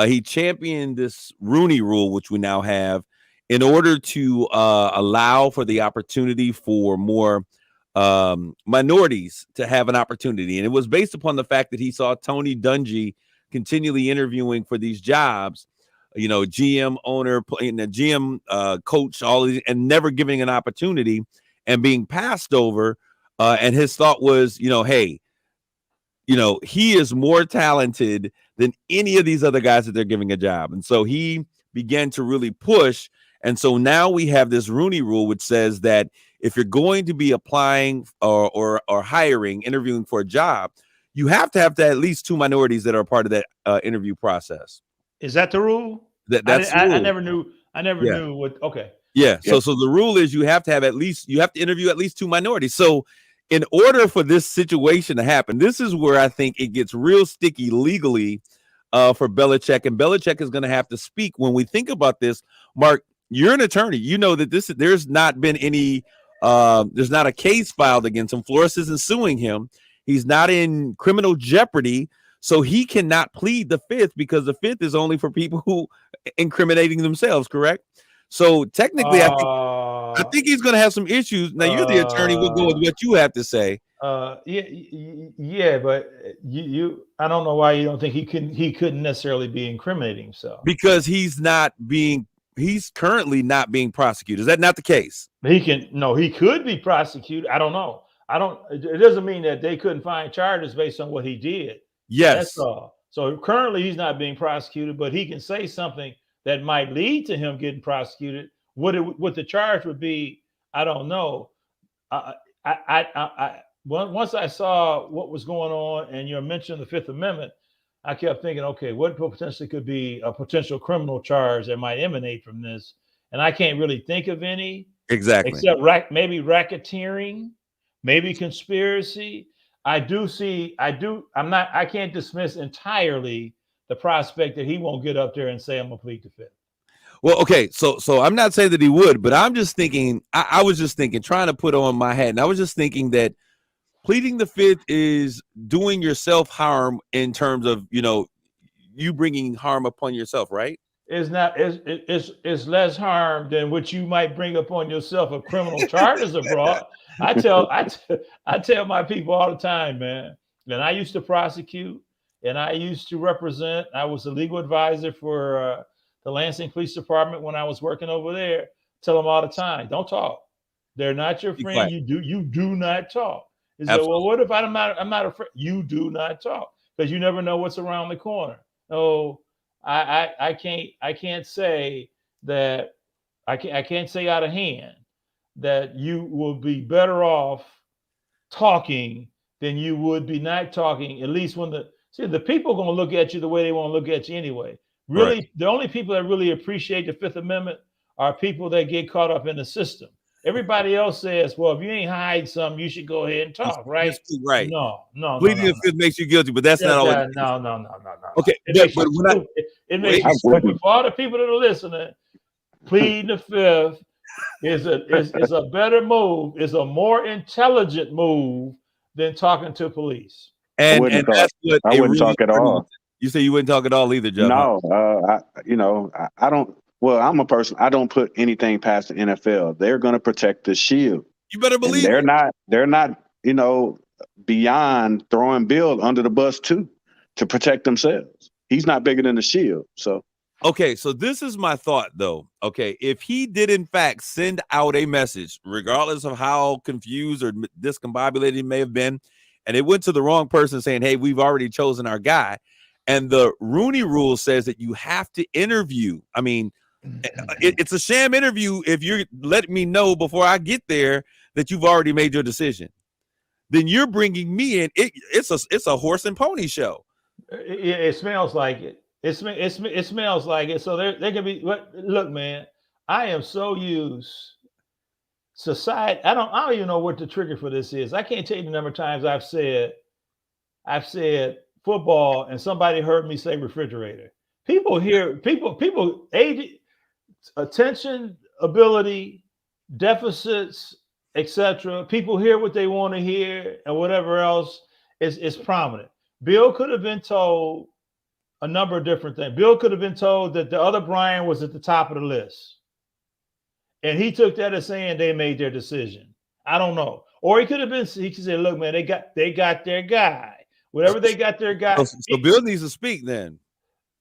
he championed this Rooney Rule, which we now have, in order to allow for the opportunity for more minorities to have an opportunity, and it was based upon the fact that he saw Tony Dungy continually interviewing for these jobs. GM owner, GM coach, all of these, and never giving an opportunity and being passed over. And his thought was, hey, he is more talented than any of these other guys that they're giving a job. And so he began to really push. And so now we have this Rooney Rule, which says that if you're going to be applying or hiring, interviewing for a job, you have to have at least 2 minorities that are part of that interview process.
Is that the rule?
That's
I never knew. I never knew what. Okay.
Yeah. So the rule is you have to interview at least 2 minorities. So in order for this situation to happen, this is where I think it gets real sticky legally for Belichick, and Belichick is going to have to speak. When we think about this, Mark, you're an attorney. You know that there's not been any, there's not a case filed against him. Flores isn't suing him. He's not in criminal jeopardy. So he cannot plead the 5th because the 5th is only for people who incriminating themselves, correct? So technically, I think he's going to have some issues. Now, you're the attorney. We'll go with what you have to say.
Yeah, but you I don't know why you don't think he couldn't necessarily be incriminating himself.
Because he's currently not being prosecuted. Is that not the case?
He could be prosecuted. I don't know. It doesn't mean that they couldn't find charges based on what he did.
Yes.
That's all. So currently he's not being prosecuted, but he can say something that might lead to him getting prosecuted. What the charge would be, I don't know. Once I saw what was going on and you mentioned the 5th Amendment, I kept thinking, okay, what potentially could be a potential criminal charge that might emanate from this? And I can't really think of any.
Exactly.
Except maybe racketeering, maybe conspiracy. I can't dismiss entirely the prospect that he won't get up there and say, I'm going to plead the 5th.
Well, okay, so I'm not saying that he would, but I'm just thinking, I was just thinking, trying to put on my hat, and I was just thinking that pleading the 5th is doing yourself harm in terms of, you bringing harm upon yourself, right?
It's less harm than what you might bring upon yourself if criminal charges are brought. I tell my people all the time, man, and I used to prosecute and I used to represent. I was a legal advisor for the Lansing Police Department when I was working over there. Tell them all the time, don't talk. They're not your friend. You do not talk. He said, well, what if I'm not a friend? You do not talk because you never know what's around the corner. Oh, I can't say that I can't say out of hand that you will be better off talking than you would be not talking. At least when the people are going to look at you the way they want to look at you anyway. Really, right. The only people that really appreciate the 5th Amendment are people that get caught up in the system. Everybody else says, well, if you ain't hide something, you should go ahead and talk, right?
Right.
No.
Pleading the 5th makes you guilty, but that's not always.
No.
Okay,
it makes you stupid. For all the people that are listening, pleading the 5th is a better move, is a more intelligent move than talking to police.
And that's what I wouldn't talk at all.
You say you wouldn't talk at all either, Joe?
No, I don't. Well, I'm a person. I don't put anything past the NFL. They're going to protect the shield.
You better believe
they're not. Beyond throwing Bill under the bus too to protect themselves. He's not bigger than the shield. So.
Okay, so this is my thought, though. Okay, if he did in fact send out a message, regardless of how confused or discombobulated he may have been, and it went to the wrong person saying, "Hey, we've already chosen our guy," and the Rooney Rule says that you have to interview. I mean. It's a sham interview if you're letting me know before I get there that you've already made your decision. Then you're bringing me in. It's a horse and pony show.
It smells like it. It smells like it. So they can be. Look, man, I am so used. Society. I don't even know what the trigger for this is. I can't tell you the number of times I've said football and somebody heard me say refrigerator. People age. Attention, ability, deficits, etc. People hear what they want to hear, and whatever else is prominent. Bill could have been told a number of different things. Bill could have been told that the other Brian was at the top of the list, and he took that as saying they made their decision. I don't know, or he could have been. He could say, "Look, man, they got their guy. Whatever they got their guy."
So Bill needs to speak then.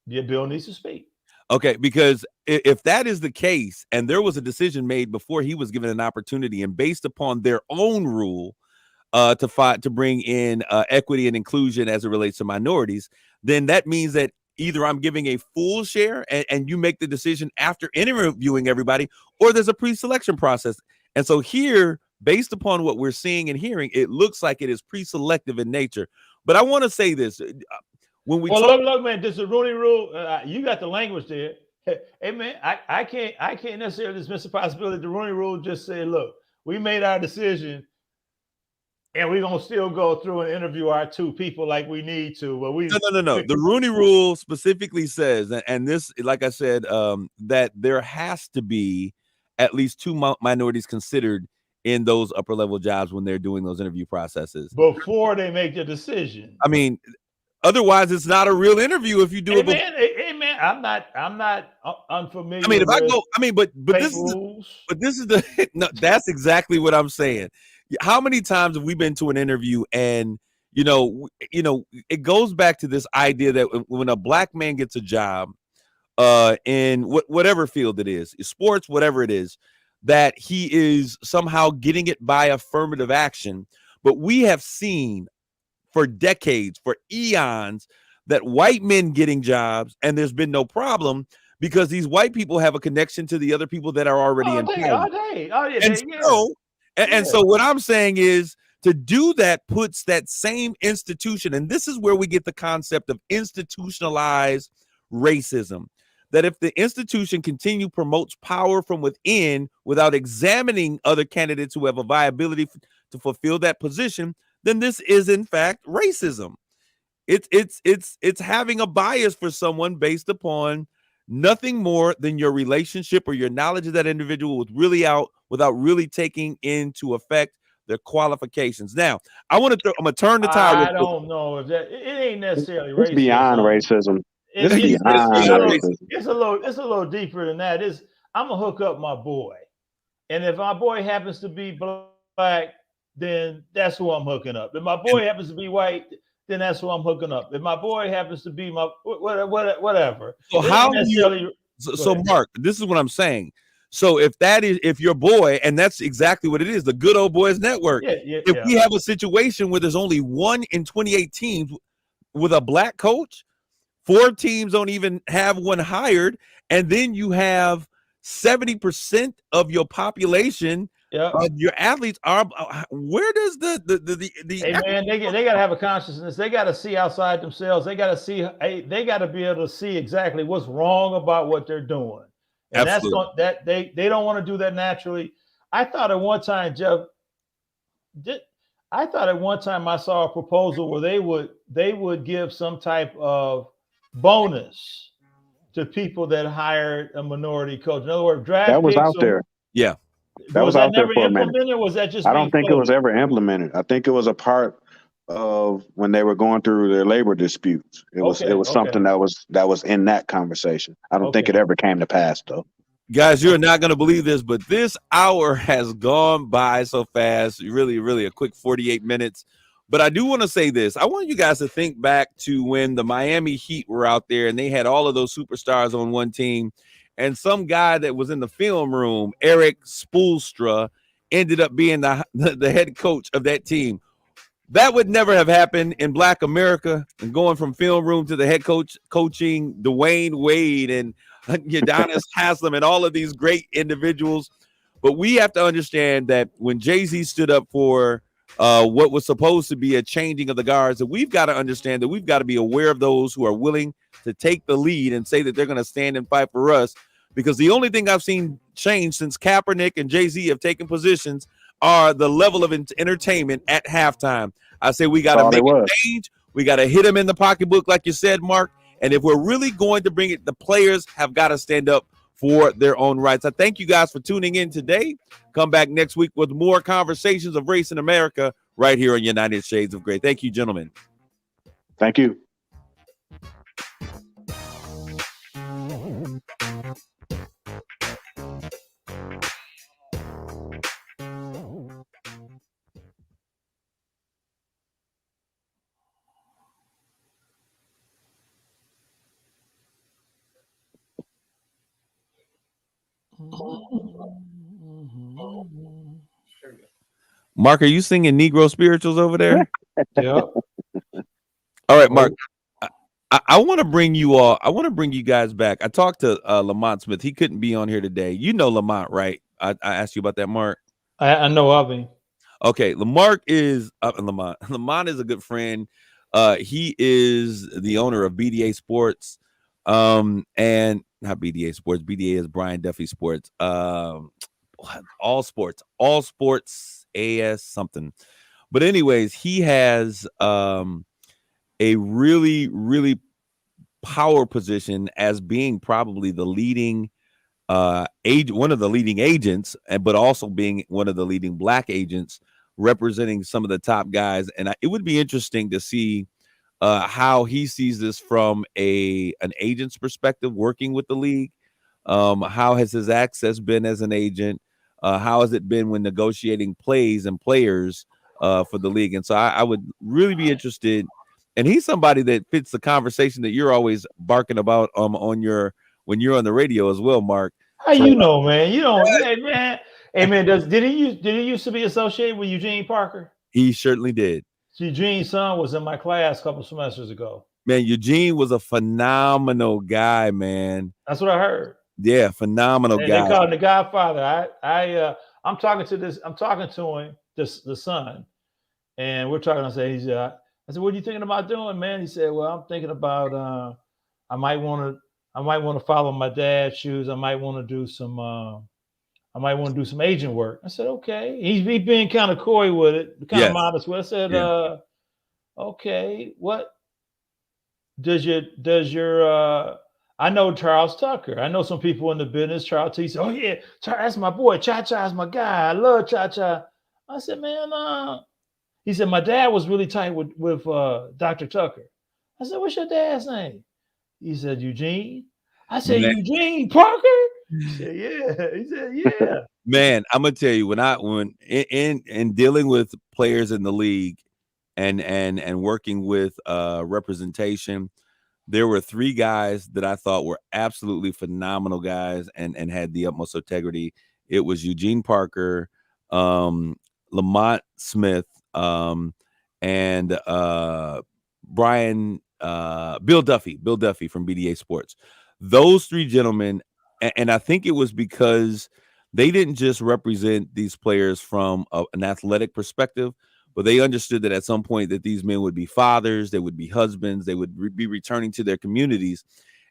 Yeah, Bill needs to speak.
Okay, because if that is the case, and there was a decision made before he was given an opportunity, and based upon their own rule to bring in equity and inclusion as it relates to minorities, then that means that either I'm giving a full share and you make the decision after interviewing everybody, or there's a pre-selection process. And so here, based upon what we're seeing and hearing, it looks like it is pre-selective in nature. But I want to say this. When we
look, man, this is Rooney Rule. You got the language there. Hey, man, I can't necessarily dismiss the possibility the Rooney Rule just said, look, we made our decision and we're going to still go through and interview our two people like we need to. But
No. The Rooney Rule specifically says, and this, like I said, that there has to be at least two minorities considered in those upper level jobs when they're doing those interview processes
before they make the decision.
I mean, otherwise it's not a real interview if you do it.
Hey man, I'm not unfamiliar.
I mean, but this is the no, that's exactly what I'm saying. How many times have we been to an interview and you know it goes back to this idea that when a black man gets a job in whatever field it is, sports, whatever it is, that he is somehow getting it by affirmative action. But we have seen for decades, for eons, that white men getting jobs and there's been no problem because these white people have a connection to the other people that are already in power. And so what I'm saying is to do that puts that same institution, and this is where we get the concept of institutionalized racism, that if the institution promotes power from within without examining other candidates who have a viability to fulfill that position, then this is in fact racism. It's having a bias for someone based upon nothing more than your relationship or your knowledge of that individual without really taking into effect their qualifications. Now, I'm gonna turn the tide.
I don't know if that it ain't necessarily
racism. It's beyond racism. It's
a little deeper than that. I'm gonna hook up my boy, and if my boy happens to be black, then that's who I'm hooking up. If my boy happens to be white, then that's who I'm hooking up. If my boy happens to be my whatever.
So Mark, this is what I'm saying. So if your boy, and that's exactly what it is, the good old boys network. If we have a situation where there's only 1 in 28 teams with a black coach, 4 teams don't even have one hired, and then you have 70% of your population. Your athletes are. Where does the
hey man, they got to have a consciousness. They got to see outside themselves. They got to see. They got to be able to see exactly what's wrong about what they're doing, and they don't want to do that naturally. I thought at one time, Jeff. I saw a proposal where they would give some type of bonus to people that hired a minority coach. In other words, draft
that was out there.
Yeah.
That was out there for a minute.
Or was that just
I don't think it was ever implemented. I think it was a part of when they were going through their labor disputes. It was something that was in that conversation. I don't think it ever came to pass though.
Guys, you're not going to believe this, but this hour has gone by so fast. Really, really a quick 48 minutes. But I do want to say this. I want you guys to think back to when the Miami Heat were out there and they had all of those superstars on one team. And some guy that was in the film room, Eric Spoelstra, ended up being the head coach of that team. That would never have happened in Black America. And going from film room to the head coach, coaching Dwayne Wade and Udonis Haslem and all of these great individuals. But we have to understand that when Jay-Z stood up for what was supposed to be a changing of the guards, that we've got to understand that we've got to be aware of those who are willing to take the lead and say that they're going to stand and fight for us. Because the only thing I've seen change since Kaepernick and Jay-Z have taken positions are the level of entertainment at halftime. I say we got to make a change. We got to hit them in the pocketbook, like you said, Mark. And if we're really going to bring it, the players have got to stand up for their own rights. I thank you guys for tuning in today. Come back next week with more conversations of race in America right here on United Shades of Gray. Thank you, gentlemen.
Thank you.
Mark, are you singing Negro spirituals over there?
Yeah.
All right, Mark. I want to bring you all. I want to bring you guys back. I talked to Lamont Smith. He couldn't be on here today. You know Lamont, right? I asked you about that, Mark.
I know of him.
Okay, Lamont is Lamont. Lamont is a good friend. He is the owner of BDA Sports, and not BDA Sports. BDA is Brian Duffy Sports. All Sports AS something. But anyways, he has a really, really power position as being probably the leading one of the leading agents, but also being one of the leading Black agents representing some of the top guys. And it would be interesting to see how he sees this from an agent's perspective, working with the league. How has his access been as an agent? How has it been when negotiating plays and players for the league? And so I would really be interested. And he's somebody that fits the conversation that you're always barking about when you're on the radio as well, Mark.
How you know, man? You don't, man. Hey, man, did he used to be associated with Eugene Parker?
He certainly did.
Eugene's son was in my class a couple semesters ago.
Man, Eugene was a phenomenal guy, man.
That's what I heard.
Yeah, phenomenal guy.
They call him the Godfather. I'm talking to him, the son, and we're talking. I said, "What are you thinking about doing, man?" He said, "Well, I'm thinking about I might want to follow my dad's shoes. I might want to do some agent work." I said, "Okay." He's being kind of coy with it, kind of modest with it. I said, "Okay, what does your I know Charles Tucker. I know some people in the business. Charles T said, "Oh yeah, that's my boy. Cha-Cha's my guy. I love Cha-Cha." I said, "Man, he said, "My dad was really tight with Dr. Tucker." I said, "What's your dad's name?" He said, "Eugene." I said, "Eugene Parker?" He said, "Yeah." He said, "Yeah."
Man, I'm gonna tell you, when in dealing with players in the league and working with representation, there were 3 guys that I thought were absolutely phenomenal guys and had the utmost integrity. It was Eugene Parker, Lamont Smith, and Bill Duffy from BDA Sports. Those 3 gentlemen, and I think it was because they didn't just represent these players from an athletic perspective, but they understood that at some point that these men would be fathers, they would be husbands, they would be returning to their communities,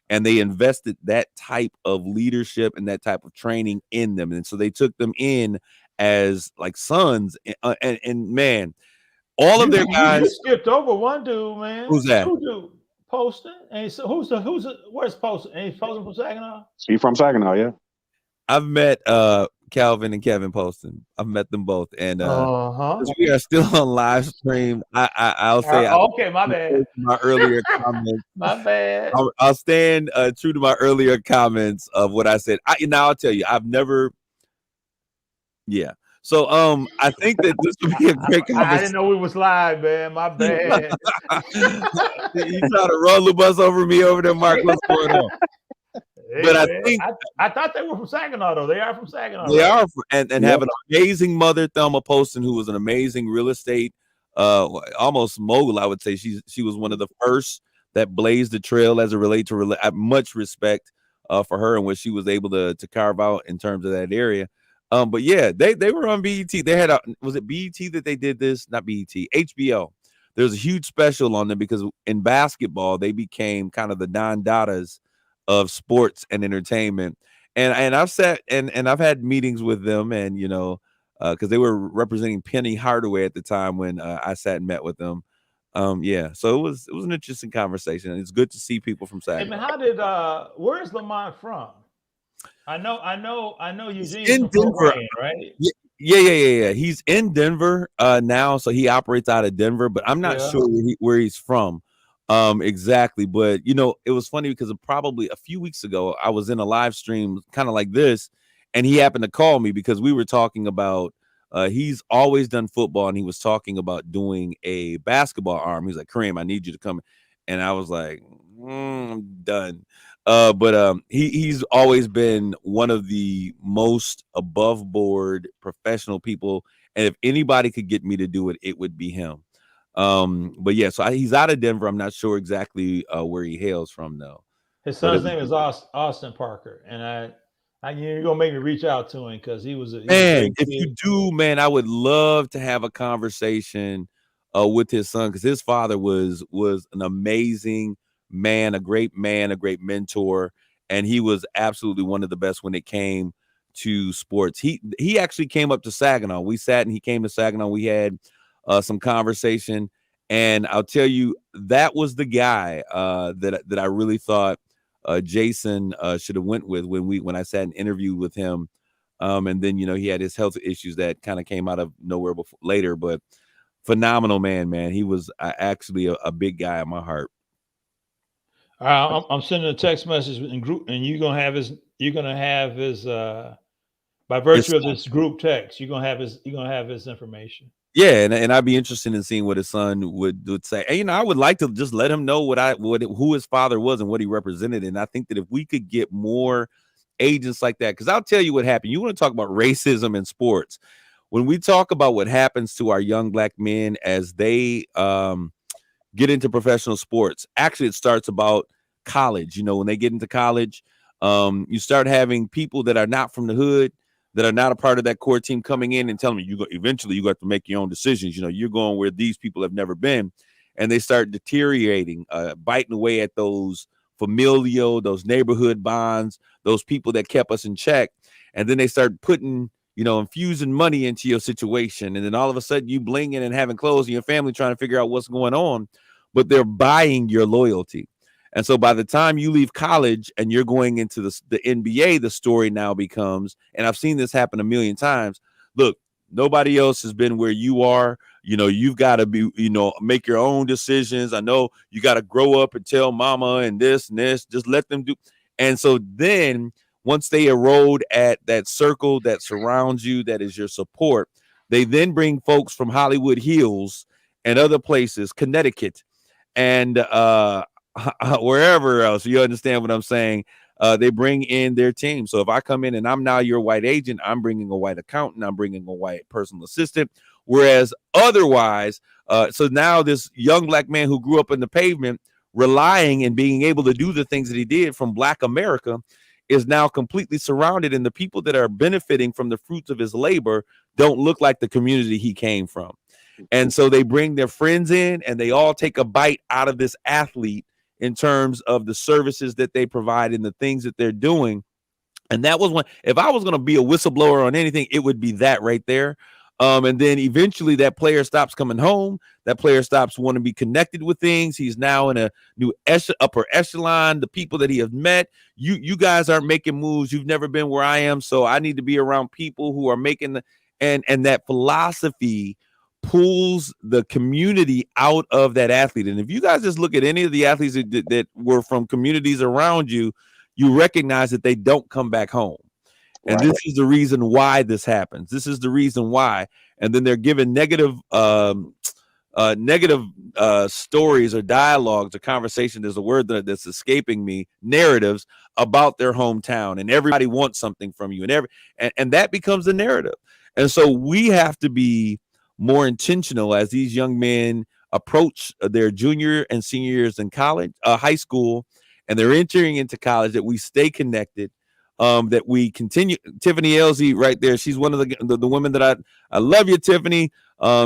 and they invested that type of leadership and that type of training in them. And so they took them in as like sons, and man, all of their guys.
You skipped over one dude, man.
Who's that?
Who dude? Poston. And so where's Poston? And he's Poston from Saginaw?
He from Saginaw, yeah.
I've met Calvin and Kevin Poston. I've met them both, and we are still on live stream. I'll say,
okay, my bad.
My earlier comments.
My bad.
I'll stand true to my earlier comments of what I said. I'll tell you, I've never. Yeah. So I think that this would be a great conversation.
I didn't know we was live, man. My bad.
You try to roll the bus over me over there, Mark. What's going on?
Hey,
but
man, I thought they were from Saginaw, though. They are from Saginaw.
They are, and have an amazing mother, Thelma Poston, who was an amazing real estate, almost mogul, I would say. She was one of the first that blazed the trail as it relates to much respect for her and what she was able to carve out in terms of that area. But yeah, they were on BET. They had was it BET that they did this? Not BET, HBO. There's a huge special on them because in basketball they became kind of the Don Dadas of sports and entertainment. And I've sat and I've had meetings with them, and because they were representing Penny Hardaway at the time when I sat and met with them. Yeah, so it was an interesting conversation, and it's good to see people from Saginaw.
Hey, man, how did where's Lamont from? I know Eugene's
in
from
Denver,
Wayne, right?
Yeah. He's in Denver now, so he operates out of Denver, but I'm not sure where he's from exactly. But it was funny because probably a few weeks ago I was in a live stream kind of like this, and he happened to call me because we were talking about he's always done football, and he was talking about doing a basketball arm. He's like, "Kareem, I need you to come," and I was like, I'm done. But he's always been one of the most above board professional people, and if anybody could get me to do it, it would be him. But yeah, so he's out of Denver. I'm not sure exactly where he hails from though.
His son's name is Austin Parker, and you're gonna make me reach out to him because he was a
man. If you do, man, I would love to have a conversation with his son, because his father was an amazing man, a great mentor, and he was absolutely one of the best when it came to sports. He actually came up to Saginaw. We sat and he came to Saginaw. We had some conversation, and I'll tell you, that was the guy that I really thought Jason should have went with when I sat and interviewed with him. And then, he had his health issues that kind of came out of nowhere later, but phenomenal man. He was actually a big guy in my heart.
I'm sending a text message in group, and you're gonna have his by virtue of this group text, you're gonna have his information.
Yeah, and I'd be interested in seeing what his son would say. And I would like to just let him know who his father was and what he represented. And I think that if we could get more agents like that, because I'll tell you what happened. You want to talk about racism in sports. When we talk about what happens to our young black men as they get into professional sports, actually it starts about college. When they get into college, you start having people that are not from the hood, that are not a part of that core team, coming in and telling me eventually you got to make your own decisions. You're going where these people have never been, and they start deteriorating, biting away at those familial, those neighborhood bonds, those people that kept us in check. And then they start putting, infusing money into your situation. And then all of a sudden you blinging and having clothes and your family trying to figure out what's going on, but they're buying your loyalty. And so by the time you leave college and you're going into the NBA, the story now becomes, and I've seen this happen a million times, look, nobody else has been where you are. You've got to be, make your own decisions. I know you got to grow up and tell mama and this, just let them do. And so then once they erode at that circle that surrounds you, that is your support, they then bring folks from Hollywood Hills and other places, Connecticut, and wherever else. You understand what I'm saying? They bring in their team. So if I come in and I'm now your white agent, I'm bringing a white accountant, I'm bringing a white personal assistant. Whereas otherwise, so now this young black man who grew up in the pavement, relying and being able to do the things that he did from Black America, is now completely surrounded, and the people that are benefiting from the fruits of his labor don't look like the community he came from. And so they bring their friends in, and they all take a bite out of this athlete in terms of the services that they provide and the things that they're doing. And that was if I was going to be a whistleblower on anything, it would be that right there. And then eventually that player stops coming home. That player stops wanting to be connected with things. He's now in a new upper echelon. The people that he has met, you guys aren't making moves. You've never been where I am. So I need to be around people who are making and that philosophy pulls the community out of that athlete. And if you guys just look at any of the athletes that were from communities around you, you recognize that they don't come back home. And right. This is the reason why this happens. This is the reason why. And then they're given negative stories or dialogues or conversation. There's a word that's escaping me, narratives about their hometown, and everybody wants something from you, and that becomes the narrative. And so we have to be more intentional as these young men approach their junior and senior years in college, high school, and they're entering into college, that we stay connected, that we continue. Tiffany Elsie right there. She's one of the women that I love you, Tiffany.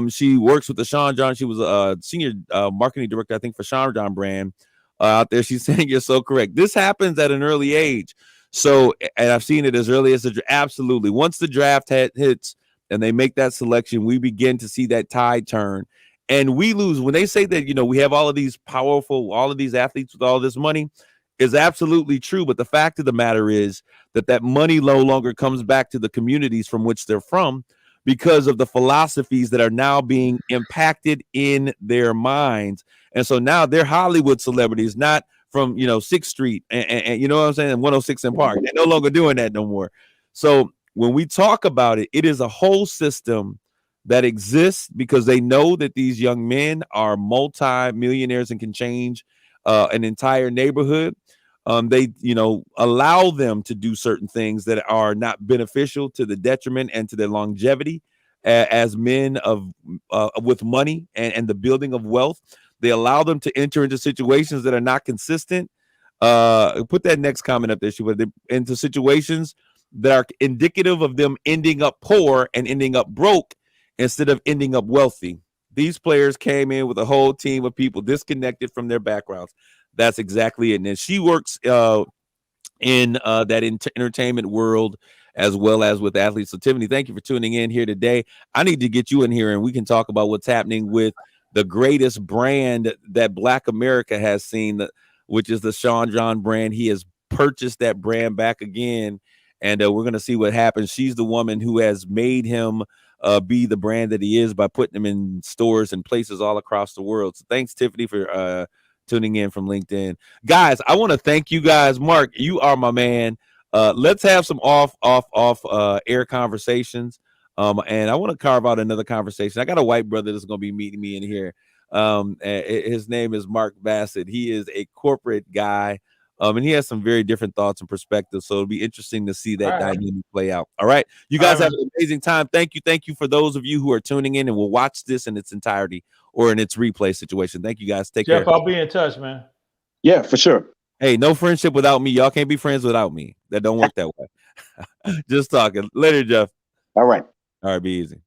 She works with the Sean John. She was a senior marketing director, I think, for Sean John brand out there. She's saying you're so correct. This happens at an early age. So, and I've seen it as early as absolutely. Once the draft hits and they make that selection, we begin to see that tide turn, and we lose. When they say that, we have all of these athletes with all this money, is absolutely true. But the fact of the matter is that money no longer comes back to the communities from which they're from, because of the philosophies that are now being impacted in their minds. And so now they're Hollywood celebrities, not from, 6th Street and you know what I'm saying, 106 in Park. They're no longer doing that no more. So when we talk about it, it is a whole system that exists because they know that these young men are multi-millionaires and can change an entire neighborhood. They, allow them to do certain things that are not beneficial, to the detriment and to their longevity. as men of with money and the building of wealth. They allow them to enter into situations that are not consistent. Put that next comment up there, into situations that are indicative of them ending up poor and ending up broke instead of ending up wealthy. These players came in with a whole team of people disconnected from their backgrounds. That's exactly it. And she works in that entertainment world as well as with athletes. So Tiffany, thank you for tuning in here today. I need to get you in here and we can talk about what's happening with the greatest brand that Black America has seen, which is the Sean John brand. He has purchased that brand back again, and we're going to see what happens. She's the woman who has made him be the brand that he is by putting him in stores and places all across the world. So thanks, Tiffany, for tuning in from LinkedIn. Guys, I want to thank you guys. Mark, you are my man. Let's have some off air conversations. And I want to carve out another conversation. I got a white brother that's going to be meeting me in here. His name is Mark Bassett. He is a corporate guy. And he has some very different thoughts and perspectives. So it'll be interesting to see that dynamic play out. All right. You guys have an amazing time. Thank you. Thank you for those of you who are tuning in and will watch this in its entirety or in its replay situation. Thank you guys. Take care.
Jeff, I'll be in touch, man.
Yeah, for sure.
Hey, no friendship without me. Y'all can't be friends without me. That don't work that way. Just talking. Later, Jeff.
All right.
All right, be easy.